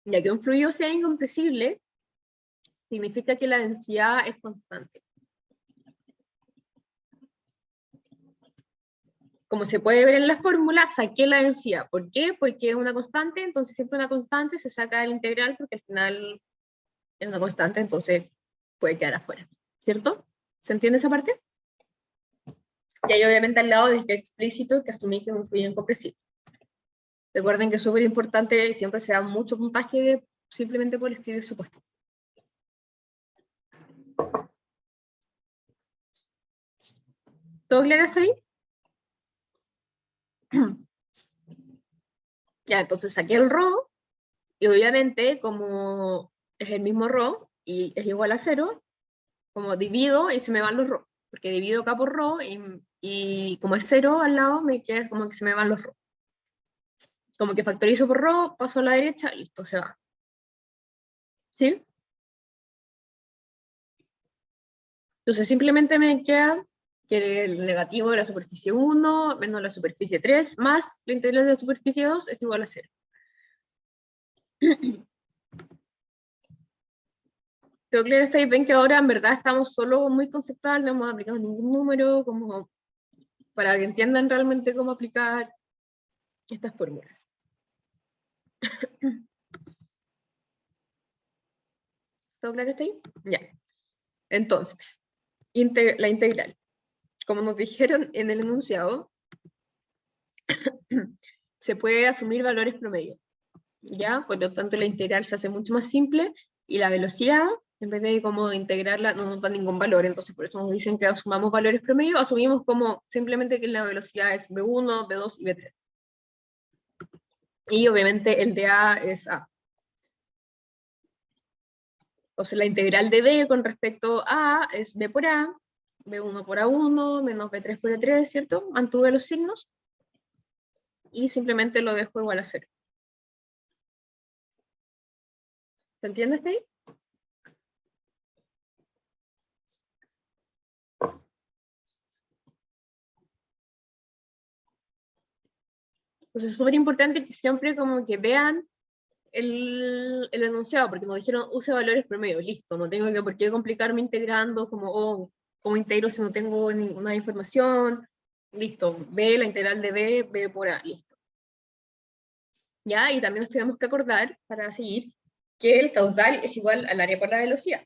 Ya que un fluido sea incompresible, significa que la densidad es constante. Como se puede ver en la fórmula, saqué la densidad. ¿Por qué? Porque es una constante, entonces siempre una constante se saca del integral, porque al final es una constante, entonces puede quedar afuera. ¿Cierto? ¿Se entiende esa parte? Y ahí obviamente al lado dije explícito que asumí que es un fluido incompresible. Recuerden que es súper importante, siempre se da mucho puntaje simplemente por escribir supuesto. ¿Todo claro hasta ahí? Ya, entonces saqué el ρ, y obviamente como es el mismo ρ, y es igual a 0, como divido y se me van los ρ, porque divido acá por ρ y como es 0 al lado, me queda como que se me van los ρ. Como que factorizo por ρ, paso a la derecha, listo, se va. ¿Sí? Entonces simplemente me queda que el negativo de la superficie 1 menos la superficie 3 más la integral de la superficie 2 es igual a 0. ¿Todo claro hasta ahí? Ven que ahora en verdad estamos solo muy conceptual, no hemos aplicado ningún número, como para que entiendan realmente cómo aplicar estas fórmulas. ¿Todo claro hasta ahí? Ya. Entonces, la integral. Como nos dijeron en el enunciado, se puede asumir valores promedio. ¿Ya? Por lo tanto, la integral se hace mucho más simple y la velocidad, en vez de como integrarla, no nos da ningún valor. Entonces, por eso nos dicen que asumamos valores promedio, asumimos como simplemente que la velocidad es v1, v2 y v3. Y obviamente el de A es A. O sea, la integral de B con respecto a A es B por A, B1 por A1, menos B3 por A3, ¿cierto? Mantuve los signos y simplemente lo dejo igual a 0. ¿Se entiende hasta ahí? Entonces es súper importante que siempre como que vean el enunciado, porque nos dijeron use valores promedio, listo, no tengo que por qué complicarme integrando como, oh, ¿cómo integro si no tengo ninguna información? Listo, B, la integral de B, B por A, listo. ¿Ya? Y también nos tenemos que acordar, para seguir, que el caudal es igual al área por la velocidad.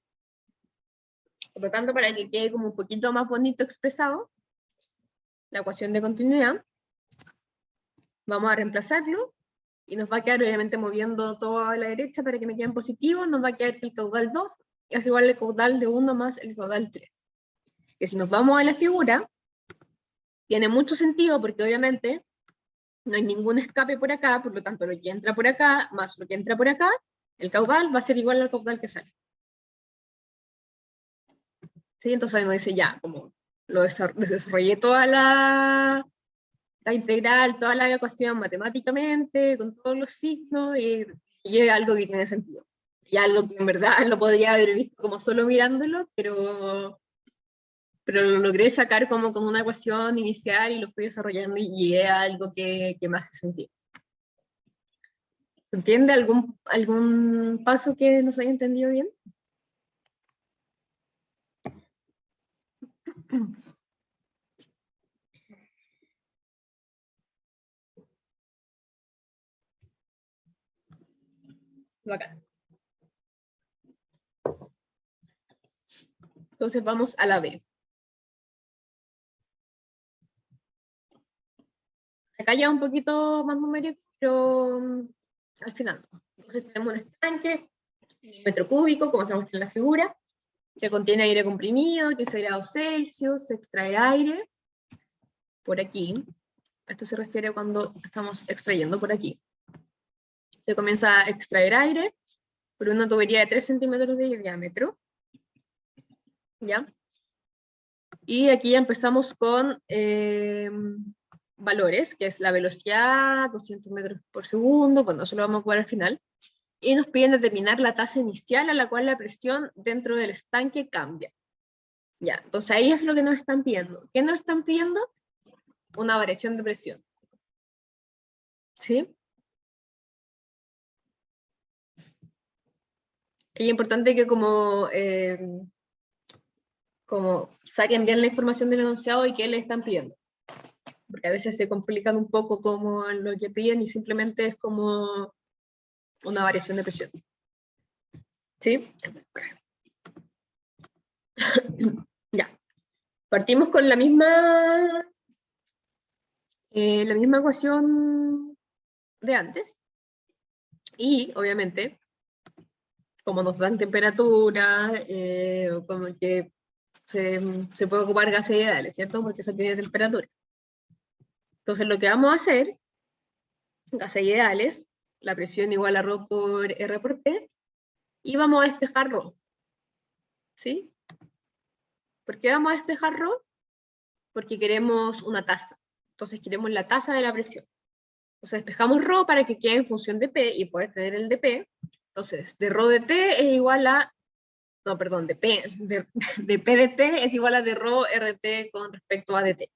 Por lo tanto, para que quede como un poquito más bonito expresado, la ecuación de continuidad, vamos a reemplazarlo, y nos va a quedar obviamente moviendo todo a la derecha para que me queden positivos, nos va a quedar el caudal 2, y es igual el caudal de 1 más el caudal 3. Que si nos vamos a la figura, tiene mucho sentido, porque obviamente no hay ningún escape por acá, por lo tanto lo que entra por acá, más lo que entra por acá, el caudal va a ser igual al caudal que sale. ¿Sí? Entonces ahí nos dice ya, como lo desarrollé toda la integral, toda la ecuación matemáticamente, con todos los signos, y llega algo que tiene sentido. Y algo que en verdad lo podría haber visto como solo mirándolo, pero lo logré sacar como con una ecuación inicial y lo fui desarrollando y llegué a algo que me hace sentido. ¿Se entiende algún paso que nos haya entendido bien? Bacán. Entonces vamos a la B. Acá ya un poquito más numérico, pero al final. Entonces tenemos un estanque, metro cúbico, como se muestra en la figura, que contiene aire comprimido, 15 grados Celsius, se extrae aire por aquí. Esto se refiere cuando estamos extrayendo por aquí. Se comienza a extraer aire por una tubería de 3 centímetros de diámetro. ¿Ya? Y aquí ya empezamos con valores, que es la velocidad, 200 metros por segundo, bueno, eso lo vamos a jugar al final. Y nos piden determinar la tasa inicial a la cual la presión dentro del estanque cambia. Ya, entonces ahí es lo que nos están pidiendo. ¿Qué nos están pidiendo? Una variación de presión. ¿Sí? Es importante que como saquen bien la información del enunciado y qué le están pidiendo. Porque a veces se complican un poco como lo que piden y simplemente es como una variación de presión. ¿Sí? Ya. Partimos con la misma ecuación de antes. Y, obviamente, como nos dan temperatura, como que se puede ocupar gases ideales, ¿cierto? Porque eso tiene temperatura. Entonces, lo que vamos a hacer, gases ideales, la presión igual a ρ por R por T, y vamos a despejar ρ. ¿Sí? ¿Por qué vamos a despejar ρ? Porque queremos una tasa. Entonces queremos la tasa de la presión. Entonces despejamos ρ para que quede en función de P y poder tener el dP. Entonces, de ρ de T es igual a... No, perdón, de P de T es igual a de ρ RT con respecto a dt.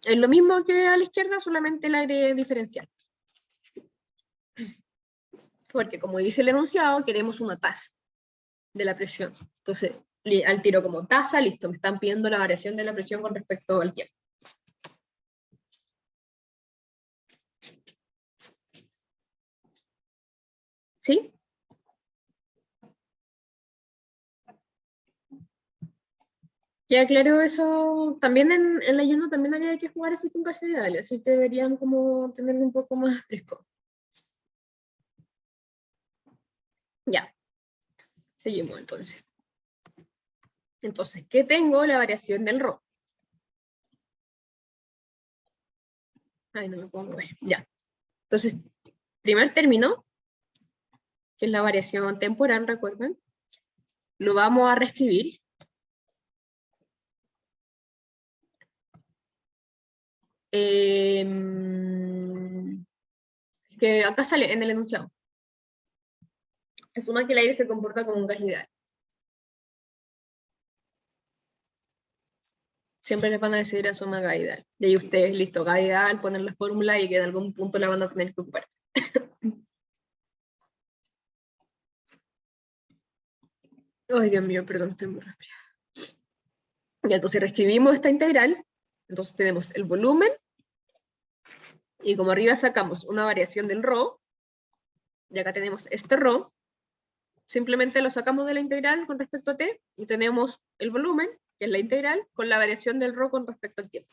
Es lo mismo que a la izquierda, solamente le agregué diferencial. Porque como dice el enunciado, queremos una tasa de la presión. Entonces, al tiro como tasa, listo, me están pidiendo la variación de la presión con respecto al tiempo. ¿Sí? Ya, claro, eso también en el ayuno también había que jugar así con casualidades, así que deberían como tenerlo un poco más fresco. Ya, seguimos entonces. Entonces, ¿qué tengo? La variación del ρ. Ay, no me puedo mover. Ya. Entonces, primer término, que es la variación temporal, recuerden, lo vamos a reescribir. Que acá sale en el enunciado. Asuma que el aire se comporta como un gas ideal. Siempre les van a decir asuma gas ideal. Y ahí ustedes, listo, gas ideal, ponen la fórmula y que en algún punto la van a tener que ocupar. Ay, Dios mío, perdón, estoy muy resfriada. Y entonces reescribimos esta integral. Entonces tenemos el volumen. Y como arriba sacamos una variación del ρ, y acá tenemos este ρ, simplemente lo sacamos de la integral con respecto a t, y tenemos el volumen, que es la integral, con la variación del ρ con respecto al tiempo.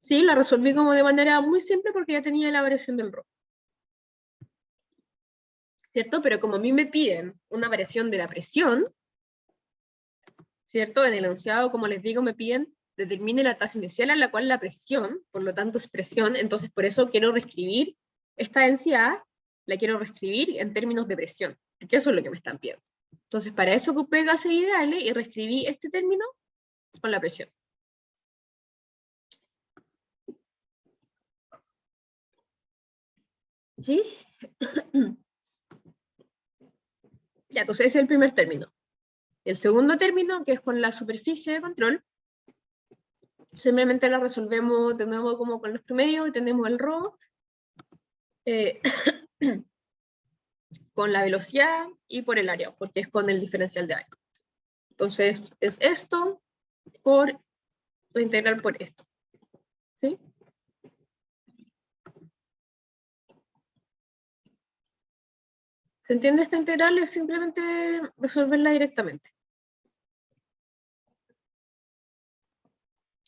Sí, la resolví como de manera muy simple porque ya tenía la variación del ρ. ¿Cierto? Pero como a mí me piden una variación de la presión, ¿cierto? En el enunciado, como les digo, me piden determine la tasa inicial a la cual la presión, por lo tanto es presión, entonces por eso quiero reescribir esta densidad, la quiero reescribir en términos de presión, porque eso es lo que me están pidiendo. Entonces para eso ocupé gases ideales y reescribí este término con la presión. ¿Sí? Ya, entonces ese es el primer término. El segundo término, que es con la superficie de control, simplemente la resolvemos de nuevo como con los promedios y tenemos el ρ con la velocidad y por el área, porque es con el diferencial de área. Entonces es esto por la integral por esto. ¿Sí? ¿Se entiende esta integral? Es simplemente resolverla directamente.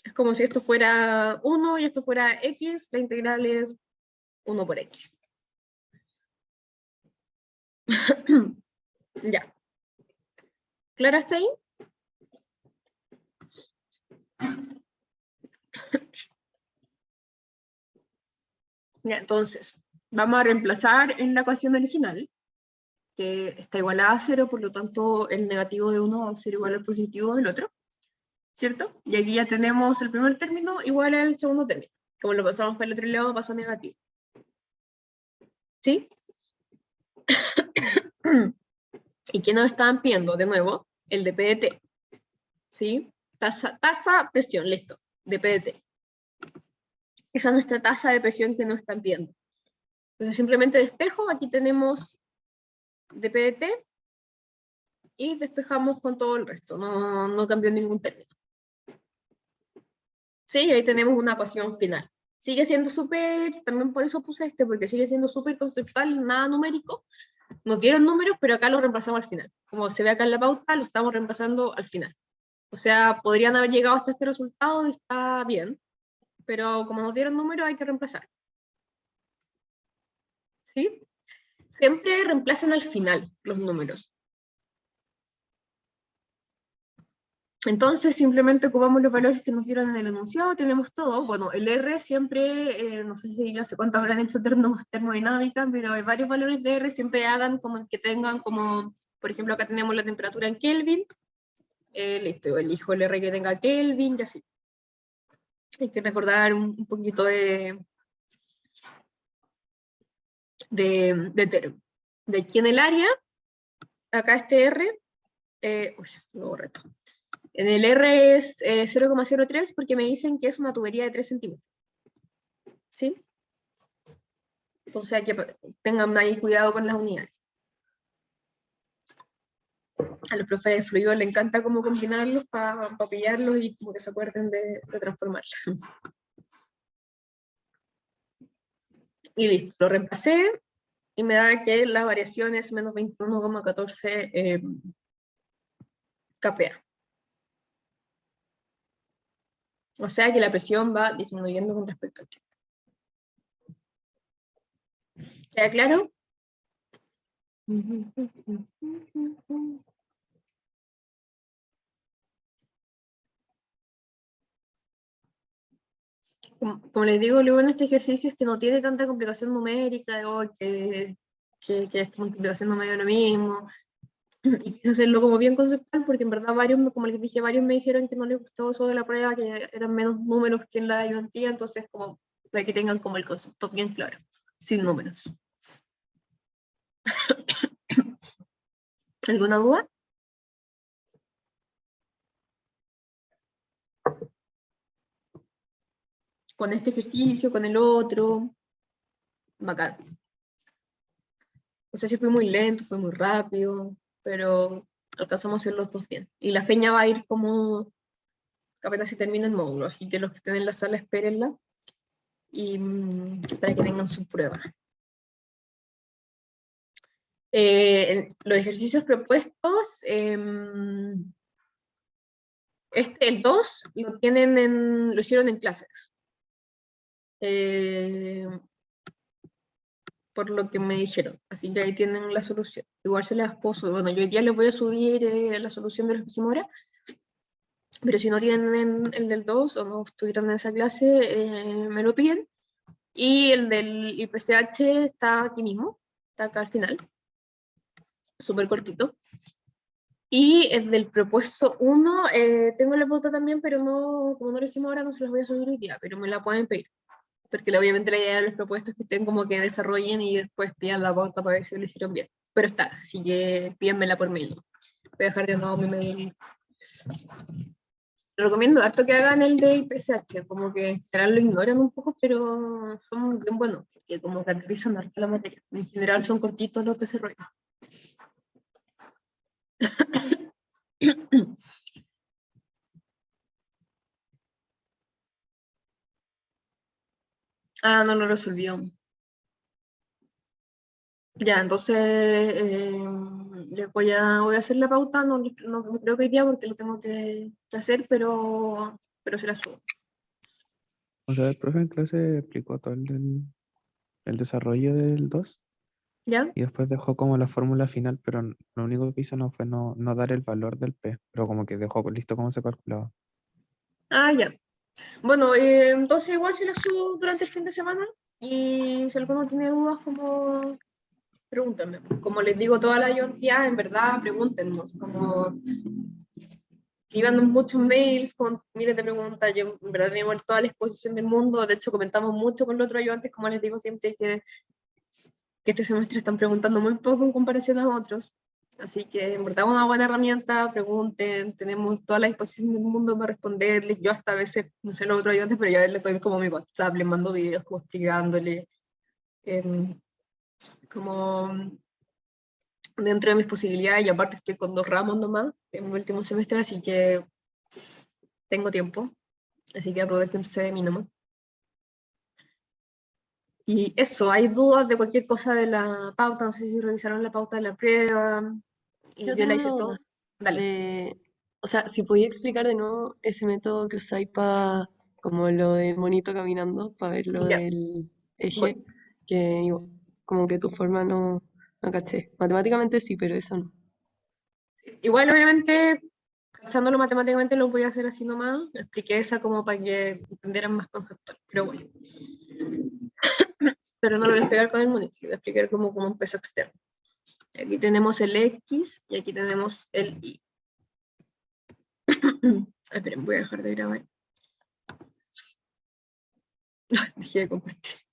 Es como si esto fuera 1 y esto fuera x, la integral es 1 por x. Ya. ¿Claro hasta ahí? Ya, entonces, vamos a reemplazar en la ecuación original, que está igualada a 0, por lo tanto el negativo de uno va a ser igual al positivo del otro, ¿cierto? Y aquí ya tenemos el primer término igual al segundo término. Como lo pasamos para el otro lado, pasa negativo. ¿Sí? ¿Y qué nos estaban pidiendo? De nuevo, el dP de T. ¿Sí? Tasa, presión, listo. dP de T. Esa es nuestra tasa de presión que nos están pidiendo. Entonces simplemente despejo, aquí tenemos dP de T, y despejamos con todo el resto, no cambió ningún término. Sí, ahí tenemos una ecuación final. Sigue siendo súper, también por eso puse porque sigue siendo súper conceptual, nada numérico. Nos dieron números, pero acá lo reemplazamos al final. Como se ve acá en la pauta, lo estamos reemplazando al final. O sea, podrían haber llegado hasta este resultado y está bien, pero como nos dieron números hay que reemplazar. ¿Sí? Siempre reemplacen al final los números. Entonces simplemente ocupamos los valores que nos dieron en el enunciado, tenemos todo. Bueno, el R siempre, no sé si hace cuánto habrán hecho termodinámica, pero hay varios valores de R, siempre hagan como que tengan como, por ejemplo, acá tenemos la temperatura en Kelvin, listo, elijo el R que tenga Kelvin y así. Hay que recordar un poquito de tero. De aquí en el área, acá este R, uy, lo borré todo. En el R es 0,03 porque me dicen que es una tubería de 3 centímetros. ¿Sí? Entonces hay que tengan ahí cuidado con las unidades. A los profes de fluido les encanta como combinarlos para pillarlos y como que se acuerden de transformarlos. Y listo, lo reemplacé y me da que la variación es menos 21,14 kPa. O sea que la presión va disminuyendo con respecto al tiempo. ¿Queda claro? Como les digo, luego en este ejercicio es que no tiene tanta complicación numérica, o que es multiplicación no medio lo mismo, y quise hacerlo como bien conceptual, porque en verdad varios, como les dije, varios me dijeron que no les gustó eso de la prueba, que eran menos números que en la ayudantía, entonces como para que tengan como el concepto bien claro, sin números. ¿Alguna duda? Con este ejercicio, con el otro, bacán. No sé si fue muy lento, fue muy rápido, pero alcanzamos a hacer los dos bien. Y la feña va a ir como apenas se termina el módulo, así que los que estén en la sala espérenla y para que tengan su prueba. Los ejercicios propuestos, el 2, lo hicieron en clases. Por lo que me dijeron, así que ahí tienen la solución. Igual se las puedo subir, bueno, yo hoy día les voy a subir la solución de los que hicimos ahora, pero si no tienen el del 2 o no estuvieron en esa clase, me lo piden. Y el del IPCH está aquí mismo, está acá al final, súper cortito. Y el del propuesto 1, tengo la pauta también, pero no, como no lo hicimos ahora, no se las voy a subir hoy día, pero me la pueden pedir. Porque obviamente la idea de los propuestos es que estén como que desarrollen y después pidan la pauta para ver si lo hicieron bien. Pero está, así que pídanmela por mail. Voy a dejar de nuevo mi mail. Recomiendo harto que hagan el de IPCH, como que en general lo ignoran un poco, pero son bien buenos, porque como que aterrizan harto la materia. En general son cortitos los desarrollos. Ah, no lo resolvió. Ya, entonces voy a hacer la pauta, no creo que hoy día porque lo tengo que hacer, pero se la subo. O sea, el profe en clase explicó todo el desarrollo del 2 ¿Ya? y después dejó como la fórmula final, pero lo único que hizo no fue no dar el valor del P, pero como que dejó listo cómo se calculaba. Ah, ya. Bueno, entonces igual se la subo durante el fin de semana y si alguno tiene dudas, como pregúntenme. Como les digo, toda la ayudantía, en verdad, pregúntenos. Como escriban muchos mails con miles de preguntas. Yo, en verdad, tenemos toda la exposición del mundo. De hecho, comentamos mucho con los otros ayudantes, como les digo siempre, que este semestre están preguntando muy poco en comparación a otros. Así que en verdad una buena herramienta, pregunten, tenemos toda la disposición del mundo para responderles. Yo hasta a veces, no sé los otros ayudantes, pero yo a veces les doy como mi WhatsApp, les mando videos como explicándole, como dentro de mis posibilidades, y aparte estoy con 2 ramos nomás en mi último semestre, así que tengo tiempo, así que aprovechense de mí nomás. Y eso, hay dudas de cualquier cosa de la pauta, no sé si revisaron la pauta de la prueba, y Yo yo la tengo hice una todo. duda Dale. o sea, si podía explicar de nuevo ese método que usáis para, como lo del monito caminando, para ver lo Ya, del eje, voy. que como que tu forma no caché. Matemáticamente sí, pero eso no. Igual, obviamente, cachándolo matemáticamente lo voy a hacer así nomás. Expliqué esa como para que entendieran más conceptual, pero bueno. Pero no lo voy a explicar con el monitor, lo voy a explicar como un peso externo. Aquí tenemos el X y aquí tenemos el Y. Esperen, voy a dejar de grabar. Dejé de compartir.